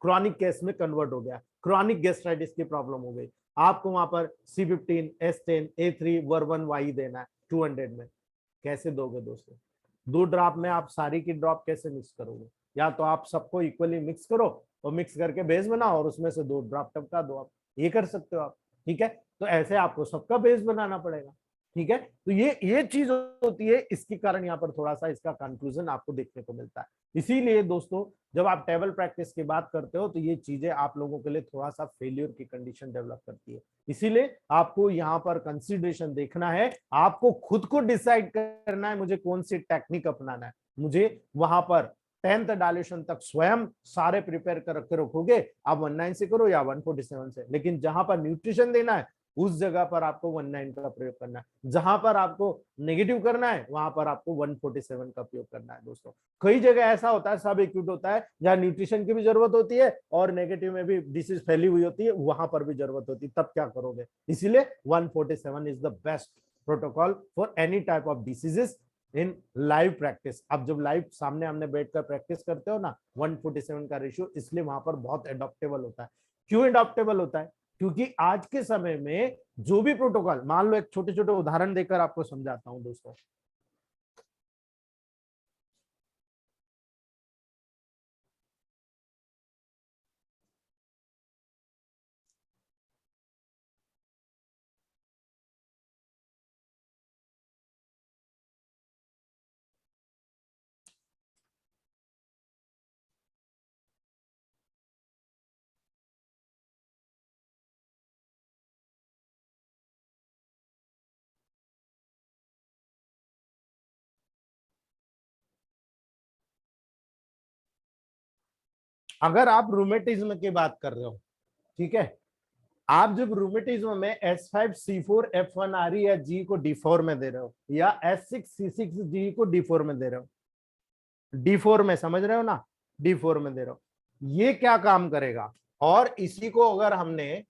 क्रॉनिक केस में कन्वर्ट हो गया, क्रॉनिक गैस्ट्राइटिस की प्रॉब्लम हो गई, आपको वहां पर C15 S10 A3 वर्वन देना है 200 में, कैसे दोगे दोस्तों? 2 ड्रॉप में आप सारी की ड्रॉप कैसे मिक्स करोगे? या तो आप सबको इक्वली मिक्स करो और मिक्स करके बेस बनाओ और उसमें से 2 ड्रॉप टपका दो, आप ये कर सकते हो आप। ठीक है, तो ऐसे आपको सबका बेस बनाना पड़ेगा। ठीक है, तो ये चीज होती है, इसके कारण यहाँ पर थोड़ा सा इसका कंक्लूजन आपको देखने को मिलता है। इसीलिए दोस्तों जब आप टेबल प्रैक्टिस की बात करते हो तो ये चीजें आप लोगों के लिए थोड़ा सा फेलियर की कंडीशन डेवलप करती है। इसीलिए आपको यहाँ पर कंसिडरेशन देखना है, आपको खुद को डिसाइड करना है मुझे कौन सी टेक्निक अपनाना है। मुझे वहां पर 10th डायल्यूशन तक स्वयं सारे प्रिपेयर कर रखे रखोगे, आप 19 से करो या 147 से, लेकिन जहां पर न्यूट्रिशन देना है उस जगह पर आपको 19 का प्रयोग करना है, जहां पर आपको नेगेटिव करना है वहां पर आपको 147 का प्रयोग करना है। दोस्तों कई जगह ऐसा होता है, सब एक्यूट होता है, जहां न्यूट्रिशन की भी जरूरत होती है और नेगेटिव में भी डिसीज फैली हुई होती है, वहां पर भी जरूरत होती है, तब क्या करोगे? इसीलिए 147 is the best protocol for any type of diseases in live practice. अब जब लाइव सामने हमने बैठकर प्रैक्टिस करते हो ना, 147 का रेशियो इसलिए वहां पर बहुत एडॉप्टेबल होता है। क्यों एडॉप्टेबल होता है? क्योंकि आज के समय में जो भी प्रोटोकॉल, मान लो एक छोटे छोटे उदाहरण देकर आपको समझाता हूं दोस्तों। अगर आप रूमेटिज्म की बात कर रहे हो, ठीक है, आप जब रूमेटिज्म में S5C4F1RE या G को D4 में दे रहे हो या S6C6G को D4 में दे रहे हो, D4 में, समझ रहे हो ना, D4 में दे रहे हो, ये क्या काम करेगा? और इसी को अगर हमने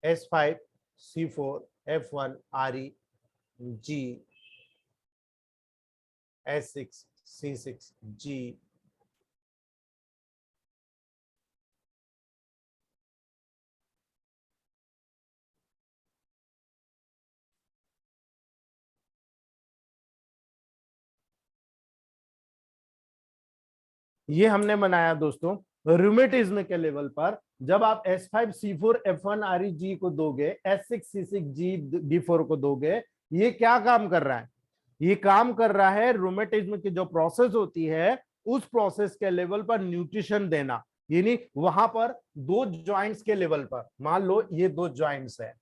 S5C4F1RE G S6C6G ये हमने बनाया दोस्तों रूमेटिज्म के लेवल पर। जब आप S5C4F1REG को दोगे, S6C6G D4 को दोगे, ये क्या काम कर रहा है? ये काम कर रहा है रूमेटिज्म की जो प्रोसेस होती है उस प्रोसेस के लेवल पर न्यूट्रिशन देना। यानी वहां पर 2 जॉइंट्स के लेवल पर, मान लो ये 2 जॉइंट्स है,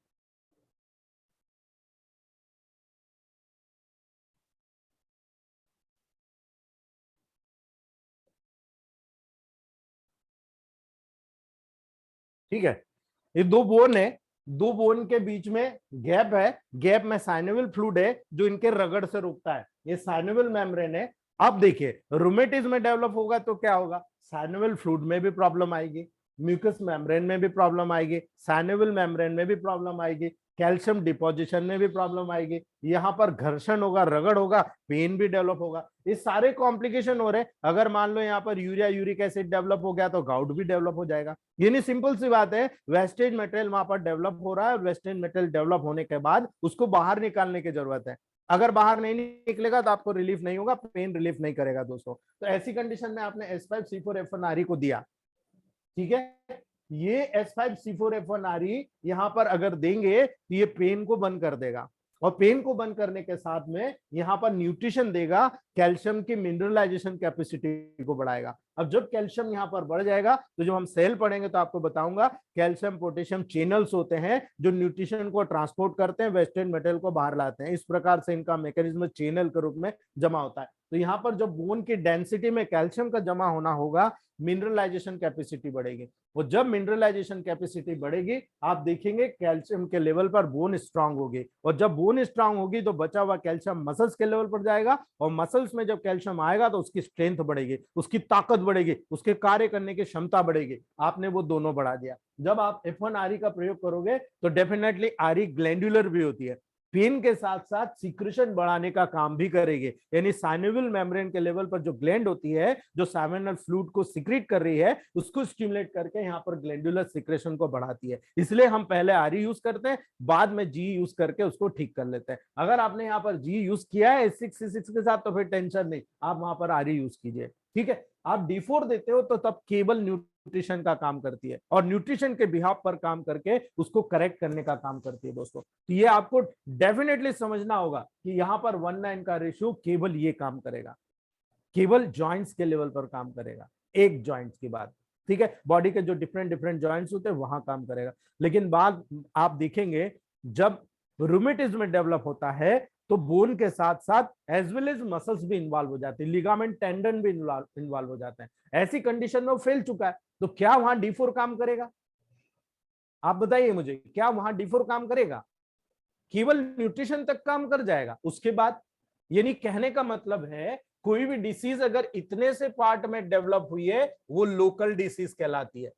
ठीक है, ये 2 बोन है, 2 बोन के बीच में गैप है, गैप में साइनोवियल फ्लूइड है जो इनके रगड़ से रुकता है, ये साइनोवियल मेम्ब्रेन है। अब देखिए रूमेटिज्म में डेवलप होगा तो क्या होगा? साइनोवियल फ्लूइड में भी प्रॉब्लम आएगी, म्यूकस मेम्ब्रेन में भी प्रॉब्लम आएगी, साइनोवियल मेम्ब्रेन में भी प्रॉब्लम आएगी, कैल्शियम डिपोजिशन में भी प्रॉब्लम आएगी, यहाँ पर घर्षण होगा, रगड़ होगा, पेन भी डेवलप होगा, ये सारे कॉम्प्लिकेशन हो रहे हैं। अगर मान लो यहाँ पर यूरिया यूरिक एसिड डेवलप हो गया तो गाउट भी डेवलप हो जाएगा। ये नहीं, सिंपल सी बात है, वेस्टेज मटेरियल वहां पर डेवलप हो रहा है, वेस्टेज मटेरियल डेवलप होने के बाद उसको बाहर निकालने की जरूरत है। अगर बाहर नहीं निकलेगा तो आपको रिलीफ नहीं होगा, पेन रिलीफ नहीं करेगा दोस्तों। तो ऐसी कंडीशन में आपने S5C4F1RE को दिया, ठीक है, ये S5C4F1RE यहां पर अगर देंगे तो ये पेन को बंद कर देगा, और पेन को बंद करने के साथ में यहां पर न्यूट्रिशन देगा, कैल्शियम की मिनरलाइजेशन कैपेसिटी को बढ़ाएगा। अब जब कैल्शियम यहां पर बढ़ जाएगा तो जब हम सेल पढ़ेंगे तो आपको बताऊंगा, कैल्शियम पोटेशियम चैनल्स होते हैं जो न्यूट्रिशन को ट्रांसपोर्ट करते हैं, वेस्टेज मटेरियल को बाहर लाते हैं, इस प्रकार से इनका मैकेनिज्म चैनल के रूप में जमा होता है। तो यहाँ पर जब बोन की डेंसिटी में कैल्शियम का जमा होना होगा, मिनरलाइजेशन कैपेसिटी बढ़ेगी, और जब मिनरलाइजेशन कैपेसिटी बढ़ेगी आप देखेंगे कैल्शियम के लेवल पर बोन स्ट्रांग होगी, और जब बोन स्ट्रांग होगी तो बचा हुआ कैल्शियम मसल्स के लेवल पर जाएगा, और मसल्स में जब कैल्शियम आएगा तो उसकी स्ट्रेंथ बढ़ेगी, उसकी ताकत बढ़ेगी, उसके कार्य करने की क्षमता बढ़ेगी। आपने वो दोनों बढ़ा दिया। जब आप F1RE का प्रयोग करोगे तो डेफिनेटली RE ग्लैंडुलर भी होती है, पेन के साथ साथ सीक्रेशन बढ़ाने का काम भी करेगी, यानी साइनोवियल मेम्ब्रेन के लेवल पर जो ग्लैंड होती है जो साइनोवियल फ्लूइड को सीक्रेट कर रही है उसको स्टिमुलेट करके यहाँ पर ग्लैंडुलर सीक्रेशन को बढ़ाती है। इसलिए हम पहले RE यूज करते हैं, बाद में G यूज करके उसको ठीक कर लेते हैं। अगर आपने यहाँ पर G यूज किया है S6C6 के साथ तो फिर टेंशन नहीं, आप वहां पर RE यूज कीजिए, ठीक है। आप D4 देते हो तो तब केवल न्यूट्रिशन का काम करती है और न्यूट्रिशन के बिहाफ पर काम करके उसको करेक्ट करने का काम करती है दोस्तों। तो ये आपको डेफिनेटली समझना होगा कि यहाँ पर 1:9 का रेशियो केवल ये काम करेगा, केवल जॉइंट्स के लेवल पर काम करेगा, एक जॉइंट्स की बात, ठीक है। बॉडी के जो डिफरेंट डिफरेंट जॉइंट्स होते हैं वहां काम करेगा। लेकिन बात आप देखेंगे जब रूमेटिज्म डेवलप होता है तो बोन के साथ साथ एज वेल एज मसल्स भी इन्वॉल्व हो जाते हैं, लिगामेंट टेंडन भी इन्वॉल्व हो जाते हैं। ऐसी कंडीशन में वो फेल चुका है, तो क्या वहां D4 काम करेगा? आप बताइए मुझे, क्या वहां D4 काम करेगा? केवल न्यूट्रिशन तक काम कर जाएगा, उसके बाद। यानी कहने का मतलब है कोई भी डिसीज अगर इतने से पार्ट में डेवलप हुई है वो लोकल डिसीज कहलाती है,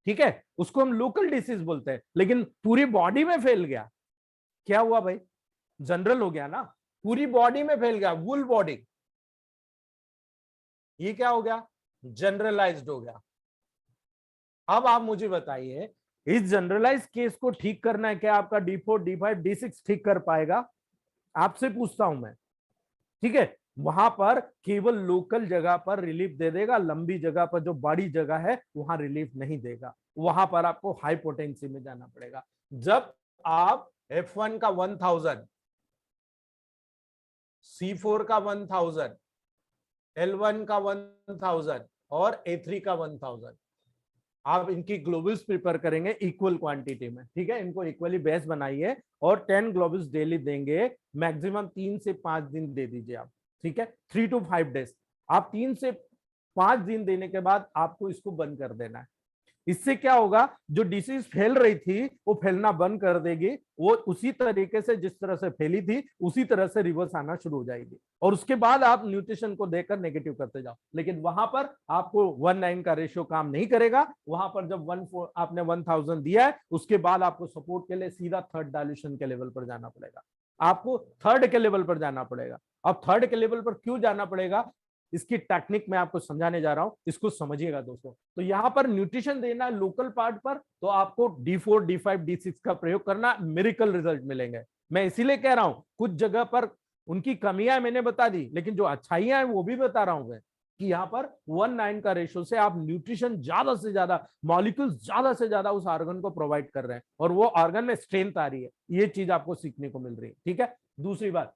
ठीक है, उसको हम लोकल डिसीज बोलते हैं। लेकिन पूरी बॉडी में फैल गया, क्या हुआ भाई? जनरल हो गया ना, पूरी बॉडी में फैल गया, वुल बॉडी, ये क्या हो गया? जनरलाइज्ड हो गया। अब आप मुझे बताइए इस जनरलाइज केस को ठीक करना है क्या आपका D4 D5 D6 ठीक कर पाएगा? आपसे पूछता हूं मैं, ठीक है। वहां पर केवल लोकल जगह पर रिलीफ दे देगा, लंबी जगह पर जो बड़ी जगह है वहां रिलीफ नहीं देगा, वहां पर आपको हाई पोटेंसी में जाना पड़ेगा। जब आप F1 का 1000, C4 का 1000, L1 का 1000 और A3 का 1000, आप इनकी ग्लोबुल्स प्रिपेयर करेंगे इक्वल क्वांटिटी में, ठीक है। इनको इक्वली बेस बनाइए और 10 ग्लोबुल्स डेली देंगे, मैक्सिमम 3 से 5 दिन दे दीजिए आप, ठीक है, 3 to 5 days। आप 3 से 5 दिन देने के बाद आपको इसको बंद कर देना है। इससे क्या होगा, जो डिसीज फैल रही थी वो फैलना बंद कर देगी, वो उसी तरीके से जिस तरह से फैली थी उसी तरह से रिवर्स आना शुरू हो जाएगी, और उसके बाद आप न्यूट्रिशन को देकर नेगेटिव करते जाओ। लेकिन वहां पर आपको 1:9 का रेशियो काम नहीं करेगा। वहां पर जब आपने 1000 दिया है उसके बाद आपको सपोर्ट के लिए सीधा थर्ड डायल्यूशन के लेवल पर जाना पड़ेगा, आपको थर्ड के लेवल पर जाना पड़ेगा। अब थर्ड के लेवल पर क्यों जाना पड़ेगा, इसकी टेक्निक मैं आपको समझाने जा रहा हूं, इसको समझिएगा दोस्तों। तो यहां पर न्यूट्रिशन देना लोकल पार्ट पर, तो आपको D4 D5 D6 का प्रयोग करना, मिरेकल रिजल्ट मिलेंगे। मैं इसीलिए कह रहा हूं कुछ जगह पर उनकी कमियां मैंने बता दी, लेकिन जो अच्छाइयां हैं वो भी बता रहा हूं मैं, कि यहाँ पर 1:9 का रेशियो से आप न्यूट्रिशन ज्यादा से ज्यादा, मॉलिक्यूल ज्यादा से ज्यादा उस ऑर्गन को प्रोवाइड कर रहे हैं और वो ऑर्गन में स्ट्रेंथ आ रही है। ये चीज आपको सीखने को मिल रही है, ठीक है। दूसरी बात,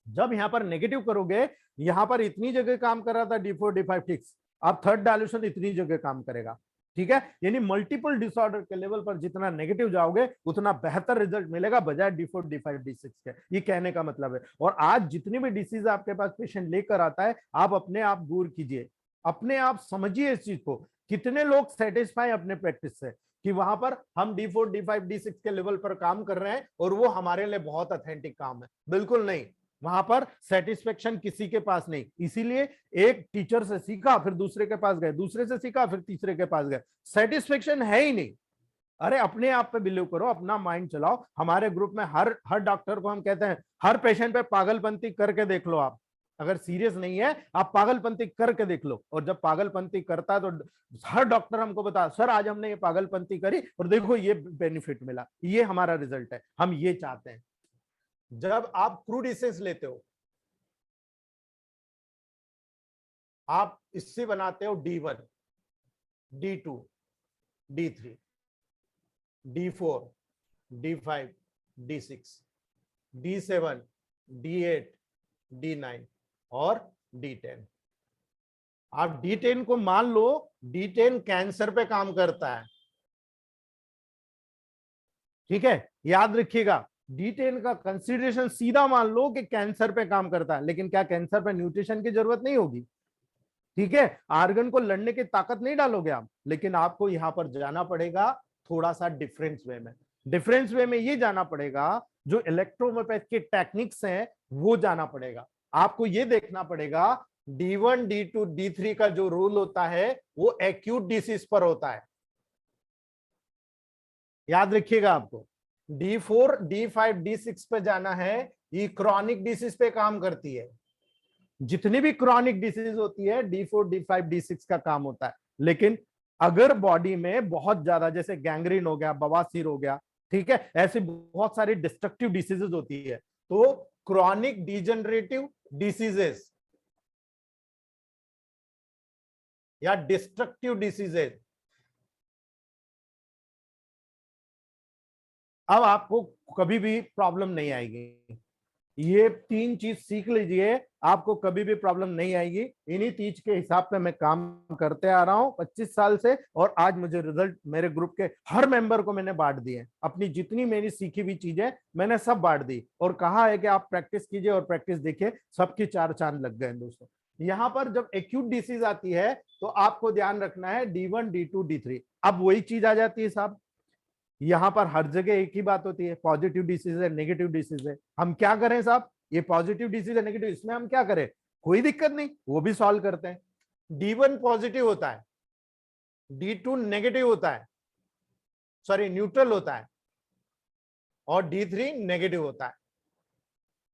जब यहां पर नेगेटिव करोगे, यहां पर इतनी जगह काम कर रहा था D4 D5 6, अब थर्ड डायल्यूशन इतनी जगह काम करेगा, ठीक है। यानी मल्टीपल डिसऑर्डर के लेवल पर जितना नेगेटिव जाओगे उतना बेहतर रिजल्ट मिलेगा बजाय D4 D5 D6 के, ये कहने का मतलब है। और आज जितनी भी डिसीज आपके पास पेशेंट लेकर आता है, आप अपने आप दूर कीजिए, अपने आप समझिए इस चीज को। कितने लोग सेटिस्फाई अपने प्रैक्टिस से कि वहां पर हम D4 D5 D6 के लेवल पर काम कर रहे हैं और वो हमारे लिए बहुत ऑथेंटिक काम है? बिल्कुल नहीं, वहां पर सेटिस्फेक्शन किसी के पास नहीं। इसीलिए एक टीचर से सीखा, फिर दूसरे के पास गए, दूसरे से सीखा, फिर तीसरे के पास गए, सेटिस्फेक्शन है ही नहीं। अरे अपने आप पे बिलीव करो, अपना माइंड चलाओ। हमारे ग्रुप में हर डॉक्टर को हम कहते हैं हर पेशेंट पे पागलपंती करके देख लो। आप अगर सीरियस नहीं है आप पागलपंती करके देख लो, और जब पागलपंती करता है तो हर डॉक्टर हमको बता, सर आज हमने ये पागलपंती करी और देखो ये बेनिफिट मिला, ये हमारा रिजल्ट है, हम ये चाहते हैं। जब आप क्रूड एसेंस लेते हो, आप इससे बनाते हो D1 D2 D3 D4 D5 D6 D7 D8 D9 और D10। आप D10 को मान लो, D10 कैंसर पे काम करता है, ठीक है, याद रखिएगा। D10 का कंसीडरेशन सीधा मान लो कि कैंसर पे काम करता है, लेकिन क्या कैंसर पे न्यूट्रिशन की जरूरत नहीं होगी? ठीक है, आर्गन को लड़ने की ताकत नहीं डालोगे आप, लेकिन आपको यहां पर जाना पड़ेगा थोड़ा सा डिफरेंस वे में। डिफरेंस वे में ये जाना पड़ेगा, जो इलेक्ट्रोमोपैथ के टेक्निक्स हैं वो जाना पड़ेगा। आपको ये देखना पड़ेगा D1 D2 D3 का जो रूल होता है वो एक्यूट डिसीज पर होता है, याद रखिएगा। आपको D4 D5 D6 पे जाना है, ये क्रॉनिक डिसीज पे काम करती है। जितनी भी क्रॉनिक डिसीज होती है D4 D5 D6 का काम होता है। लेकिन अगर बॉडी में बहुत ज्यादा, जैसे गैंग्रीन हो गया, बवासीर हो गया, ठीक है, ऐसी बहुत सारी डिस्ट्रक्टिव डिसीजेस होती है, तो क्रॉनिक डिजेनरेटिव डिसीजेस या डिस्ट्रक्टिव डिसीजेज। अब आपको कभी भी प्रॉब्लम नहीं आएगी। ये 3 चीज सीख लीजिए, आपको कभी भी प्रॉब्लम नहीं आएगी। इन्हीं चीज के हिसाब पे मैं काम करते आ रहा हूं 25 साल से, और आज मुझे रिजल्ट मेरे ग्रुप के हर मेंबर को मैंने बांट दिए। अपनी जितनी मेरी सीखी हुई चीजें मैंने सब बांट दी और कहा है कि आप प्रैक्टिस कीजिए और प्रैक्टिस देखिए, सबकी 4 चांद लग गए दोस्तों। यहां पर जब एक्यूट डिसीज आती है तो आपको ध्यान रखना है D1, D2, D3। अब वही चीज आ जाती है साहब, यहां पर हर जगह एक ही बात होती है, पॉजिटिव डिसीज है, नेगेटिव डिसीज है। हम क्या करें साहब, ये पॉजिटिव डिसीज है, नेगेटिव, इसमें हम क्या करें, कोई दिक्कत नहीं, वो भी सॉल्व करते हैं। D1 पॉजिटिव होता है, D2 नेगेटिव होता है, सॉरी न्यूट्रल होता है, और D3 नेगेटिव होता है।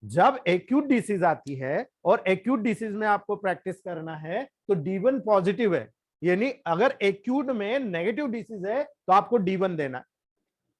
जब एक्यूट डिसीज आती है और एक्यूट डिसीज में आपको प्रैक्टिस करना है तो D1 पॉजिटिव है, यानी अगर एक्यूट में नेगेटिव डिसीज है तो आपको D1 देना है।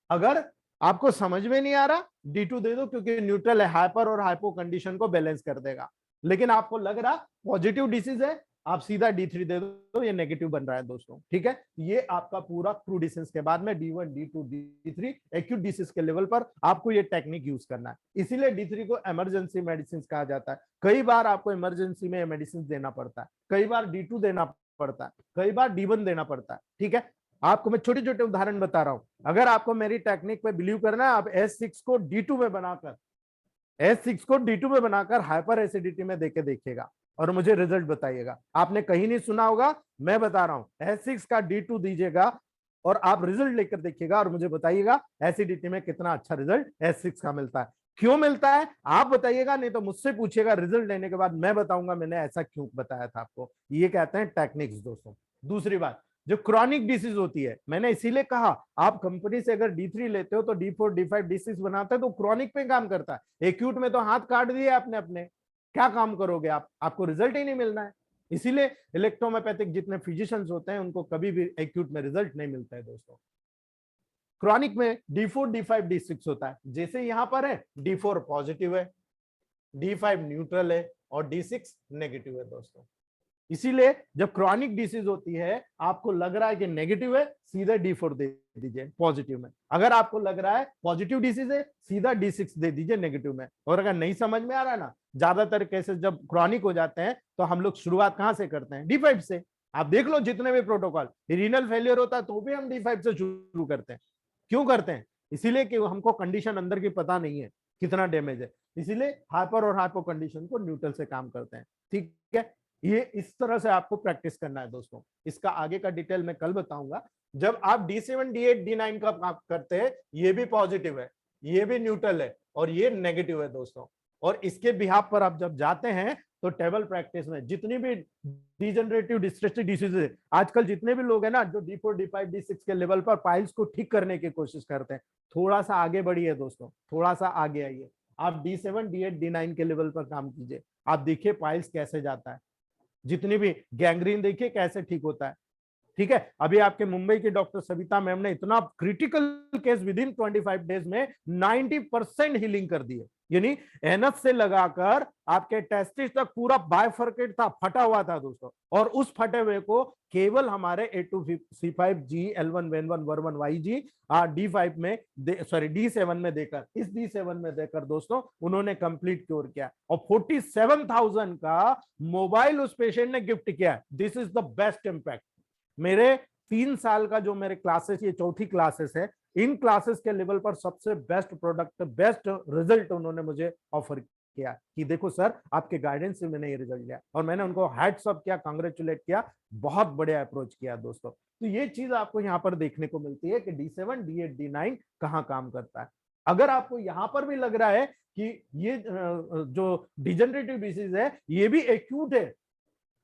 अगर आपको समझ में नहीं आ रहा D2 दे दो, क्योंकि न्यूट्रल है, हाइपर और हाइपो कंडीशन को बैलेंस कर देगा। लेकिन आपको लग रहा पॉजिटिव डिसीज है, आप सीधा D3 दे दो, ये नेगेटिव बन रहा है दोस्तों। ठीक है, ये आपका पूरा क्रू डिसीज के बाद में D1, D2, D3 acute disease के लेवल पर आपको ये टेक्निक यूज करना है। इसीलिए D3 को इमरजेंसी मेडिसिन कहा जाता है। कई बार आपको इमरजेंसी में मेडिसिन देना पड़ता है, कई बार D2 देना पड़ता है, कई बार D1 देना पड़ता है। ठीक है, आपको मैं छोटे छोटे उदाहरण बता रहा हूं। अगर आपको मेरी टेक्निक पे बिलीव करना है, आप S6 को D2 में बनाकर, S6 को D2 में बनाकर हाइपर एसिडिटी में देके देखिएगा और मुझे रिजल्ट बताइएगा। आपने कहीं नहीं सुना होगा, मैं बता रहा हूं, S6 का D2 दीजिएगा और आप रिजल्ट लेकर देखिएगा और मुझे बताइएगा एसिडिटी में कितना अच्छा रिजल्ट S6 का मिलता है। क्यों मिलता है आप बताइएगा, नहीं तो मुझसे पूछिएगा, रिजल्ट लेने के बाद मैं बताऊंगा मैंने ऐसा क्यों बताया था आपको। ये कहते हैं टेक्निक्स दोस्तों। दूसरी बात, जो क्रॉनिक डिसीज होती है, मैंने इसीलिए कहा आप कंपनी से अगर D3 लेते हो तो D4, D5, D6 बनाते हैं तो क्रॉनिक पे काम करता है। एक्यूट में तो हाथ काट दिए आपने अपने, क्या काम करोगे आप, आपको रिजल्ट ही नहीं मिलना है। इसीलिए इलेक्ट्रोमैथेटिक जितने फिजिशियंस होते हैं उनको कभी भी एक्यूट में रिजल्ट नहीं मिलता है दोस्तों। क्रॉनिक में D4, D5, D6 होता है। जैसे यहां पर है D4 पॉजिटिव है, D5 न्यूट्रल है और D6 नेगेटिव है दोस्तों। इसीलिए जब क्रॉनिक डिसीज होती है, आपको लग रहा है कि नेगेटिव है, सीधा D4 दे दीजिए पॉजिटिव में। अगर आपको लग रहा है पॉजिटिव डिसीज है, सीधा D6 दे दीजिए नेगेटिव में। और अगर नहीं समझ में आ रहा है ना, ज्यादातर केसेस जब क्रॉनिक हो जाते हैं तो हम लोग शुरुआत कहां से करते हैं, D5 से। आप देख लो जितने भी प्रोटोकॉल, रीनल फेलियर होता है तो भी हम D5 से शुरू करते हैं। क्यों करते हैं, इसीलिए कि हमको कंडीशन अंदर की पता नहीं है कितना डैमेज है, इसीलिए हाइपर और हाइपो कंडीशन को न्यूट्रल से काम करते हैं। ठीक है, ये इस तरह से आपको प्रैक्टिस करना है दोस्तों। इसका आगे का डिटेल मैं कल बताऊंगा। जब आप D7, D8, D9 का काम करते हैं, ये भी पॉजिटिव है, ये भी न्यूट्रल है और ये नेगेटिव है दोस्तों। और इसके बिहाफ पर आप जब जाते हैं तो टेबल प्रैक्टिस में जितनी भी डिजेनरेटिव डिस्ट्रेसिव डिसीज है, आजकल जितने भी लोग हैं ना जो D4, D5, D6 के लेवल पर पाइल्स को ठीक करने की कोशिश करते हैं, थोड़ा सा आगे बढ़िए दोस्तों, थोड़ा सा आगे आइए। आप D7, D8, D9 के लेवल पर काम कीजिए, आप देखिए पाइल्स कैसे जाता है, जितनी भी गैंग्रीन देखिए कैसे ठीक होता है। ठीक है, अभी आपके मुंबई की डॉक्टर सविता मैम ने इतना critical case with in 25 days में 90% हीलिंग कर दी है। यानी एनएफ से लगाकर आपके टेस्टिस तक पूरा बायफर्केट था, फटा हुआ था दोस्तों, और उस फटे हुए को केवल हमारे A2C5G L1N1 Y1YG D5 में सॉरी D7 में देकर, इस D7 में देकर दोस्तों उन्होंने कंप्लीट क्योर किया और 47,000 का मोबाइल उस पेशेंट ने गिफ्ट किया। This is the best impact. मेरे 3 साल का जो मेरे क्लासेस, ये चौथी क्लासेस है, इन क्लासेस के लेवल पर सबसे बेस्ट प्रोडक्ट, बेस्ट रिजल्ट उन्होंने मुझे ऑफर किया कि देखो सर आपके गाइडेंस से मैंने ये रिजल्ट लिया, और मैंने उनको हैट्स अप किया, कांग्रेचुलेट किया, बहुत बढ़िया अप्रोच किया दोस्तों। तो ये चीज आपको यहाँ पर देखने को मिलती है कि D7, D8, D9 कहाँ काम करता है। अगर आपको यहाँ पर भी लग रहा है कि ये जो डिजेनरेटिव डिसीज है ये भी एक्यूट है,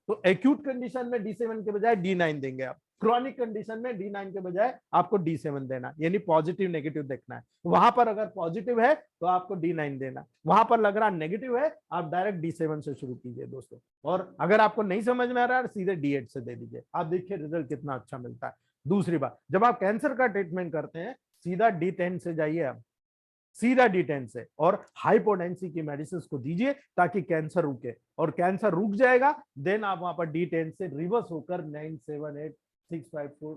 तो एक्यूट कंडीशन में D7 के बजाय D9 देंगे आप, क्रॉनिक कंडीशन में D9 के बजाय आपको D7 देना, यानी पॉजिटिव नेगेटिव देखना है। वहां पर अगर पॉजिटिव है तो आपको D9 देना, वहां पर लग रहा नेगेटिव है आप डायरेक्ट D7 से शुरू कीजिए दोस्तों। और अगर आपको नहीं समझ में आ रहा है सीधे D8 से दे दीजिए, आप देखिए रिजल्ट कितना अच्छा मिलता है। दूसरी बात, जब आप कैंसर का ट्रीटमेंट करते हैं सीधा D10 से जाइए आप, सीधा D10 से, और हाइपोटेंसी की मेडिसिन को दीजिए ताकि कैंसर रुके, और कैंसर रुक जाएगा देन आप वहां पर D10 से रिवर्स होकर 978-654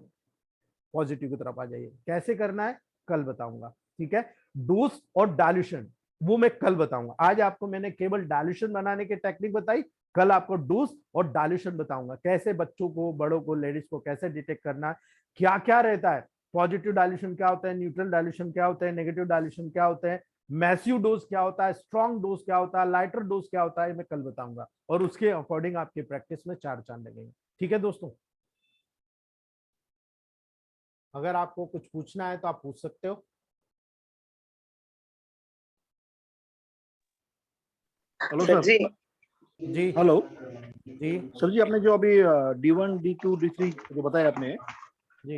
पॉजिटिव की तरफ आ जाइए। कैसे करना है कल बताऊंगा, ठीक है। डोज और डायल्यूशन वो मैं कल बताऊंगा। आज आपको मैंने केवल डायल्यूशन बनाने की टेक्निक बताई, कल आपको डोज और डायल्यूशन बताऊंगा, कैसे बच्चों को, बड़ों को, लेडीज को कैसे डिटेक्ट करना है, क्या क्या रहता है, पॉजिटिव डायल्यूशन क्या होता है, न्यूट्रल डायल्यूशन क्या होता है, नेगेटिव डायल्यूशन क्या होता है, मैसिव डोज क्या होता है, स्ट्रॉन्ग डोज क्या होता है, लाइटर डोज क्या होता है, मैं कल बताऊंगा, और उसके अकॉर्डिंग आपकी प्रैक्टिस में 4 चांद लगेंगे। ठीक है दोस्तों, अगर आपको कुछ पूछना है तो आप पूछ सकते हो। हेलो सर जी। जी हेलो जी सर जी, आपने जो अभी D1 D2 D3 जो बताया आपने, जी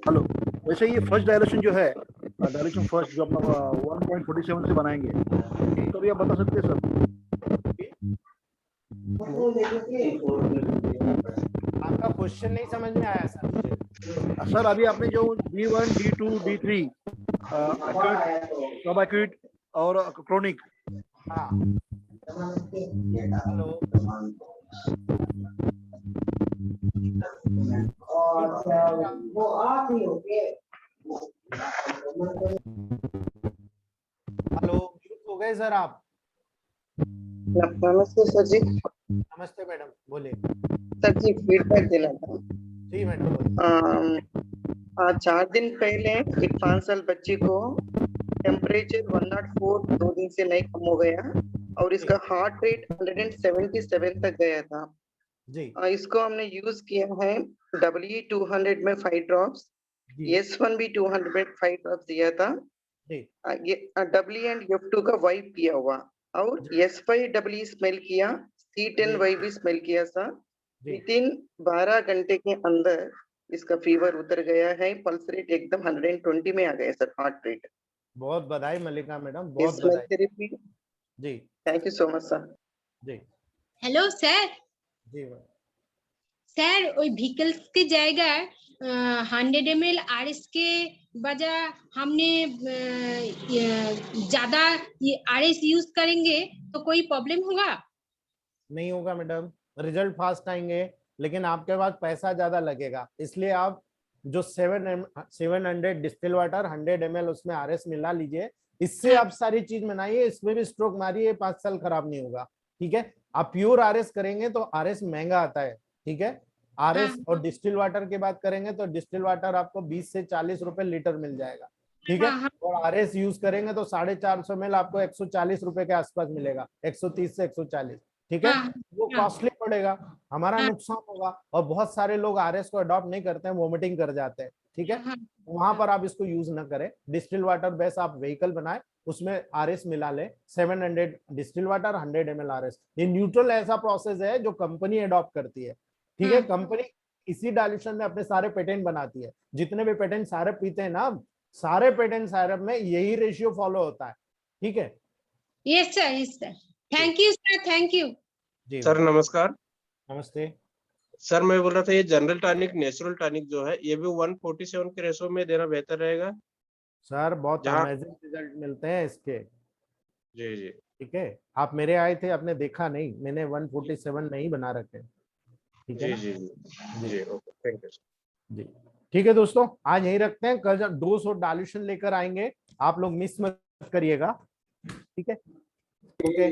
हेलो, वैसे ये फर्स्ट डायरेक्शन जो है, डायरेक्शन फर्स्ट जो अपना 1.47 से बनाएंगे, तो अभी आप बता सकते हैं सर? आपका क्वेश्चन नहीं समझ में आया सर मुझे। सर अभी आपने जो D1 D2 D3 सब एक्यूट और क्रोनिक, हाँ हेलो, हेलो, हो गए सर आप? नमस्ते सर जी। नमस्ते मैडम, बोलिए। सर जी फीडबैक देना था। जी मैडम। 4 दिन पहले एक 5 साल बच्ची को टेम्परेचर 104 2 दिन से नहीं कम हो गया और इसका हार्ट रेट 177 तक गया था जी इसको हमने यूज किया है W200 में 5 ड्रॉप्स, S1 भी 200 में 5 ड्रॉप्स दिया था। जी ये W एंड F2 का वाइप किया हुआ और S5 W स्मेल किया, C10 वाई भी स्मेल किया था। विद इन 12 घंटे के अंदर इसका फीवर उतर गया है, पल्स रेट एकदम 120 में आ गया सर, हार्ट रेट। बहुत बधाई मल्लिका मैडम, बहुत स्मेल बधाई। थेरेपी। जी thank you so much sir. जी हेलो सर। जी স্যার ওই व्हीकल्स के জায়গায় 100 ml आरएस के बजाय हमने ज्यादा आरएस यूज करेंगे तो कोई प्रॉब्लम होगा? नहीं होगा मैडम, रिजल्ट फास्ट आएंगे, लेकिन आपके पास पैसा ज्यादा लगेगा, इसलिए आप जो 700 डिस्टिल वाटर 100 ml उसमें आरएस मिला लीजिए, इससे आप सारी चीज बनाइए, इसमें भी स्ट्रोक मारिए, 5 साल खराब नहीं होगा। ठीक है, आप प्योर आरएस करेंगे तो आरएस महंगा आता है। ठीक है, आरएस और डिस्टिल वाटर की बात करेंगे तो डिस्टिल वाटर आपको 20 से 40 रुपए लीटर मिल जाएगा। ठीक है, और आरएस यूज करेंगे तो 450 ml आपको 140 रुपए के आसपास मिलेगा, 130 से 140। ठीक है, वो कॉस्टली पड़ेगा, हमारा नुकसान होगा, और बहुत सारे लोग आरएस को अडॉप्ट नहीं करते हैं, वोमिटिंग कर जाते हैं। ठीक है, वहां पर आप इसको यूज ना करें, डिस्टिल वाटर बेस आप व्हीकल बनाए, उसमें आरएस मिला ले, 700 डिस्टिल वाटर 100 ml आरएस। ये न्यूट्रल ऐसा प्रोसेस है जो कंपनी अडॉप्ट करती है। ठीक है, कंपनी इसी डायल्यूशन में अपने सारे पेटेंट बनाती है, जितने भी पेटेंट सायरप पीते हैं ना, सारे पेटेंट सायरप में यही रेशियो फॉलो होता है। ठीक है, yes sir, yes sir, thank you sir, thank you. जी सर नमस्कार। नमस्ते सर मैं बोल रहा था ये जनरल टॉनिक नेचुरल टॉनिक जो है ये भी 147 के रेशो में देना बेहतर रहेगा सर, बहुत जहाँ अमेजिंग रिजल्ट मिलते हैं इसके। जी जी ठीक है, आप मेरे आए थे, आपने देखा नहीं, मैंने 147 नहीं बना रखे। ठीक है जी ना? जी जी जी ओके, थैंक यू जी ठीक है दोस्तों, आज यही रखते हैं, कल जब डोज और डाल्यूशन लेकर आएंगे, आप लोग मिस मत करिएगा। ठीक है, ओके।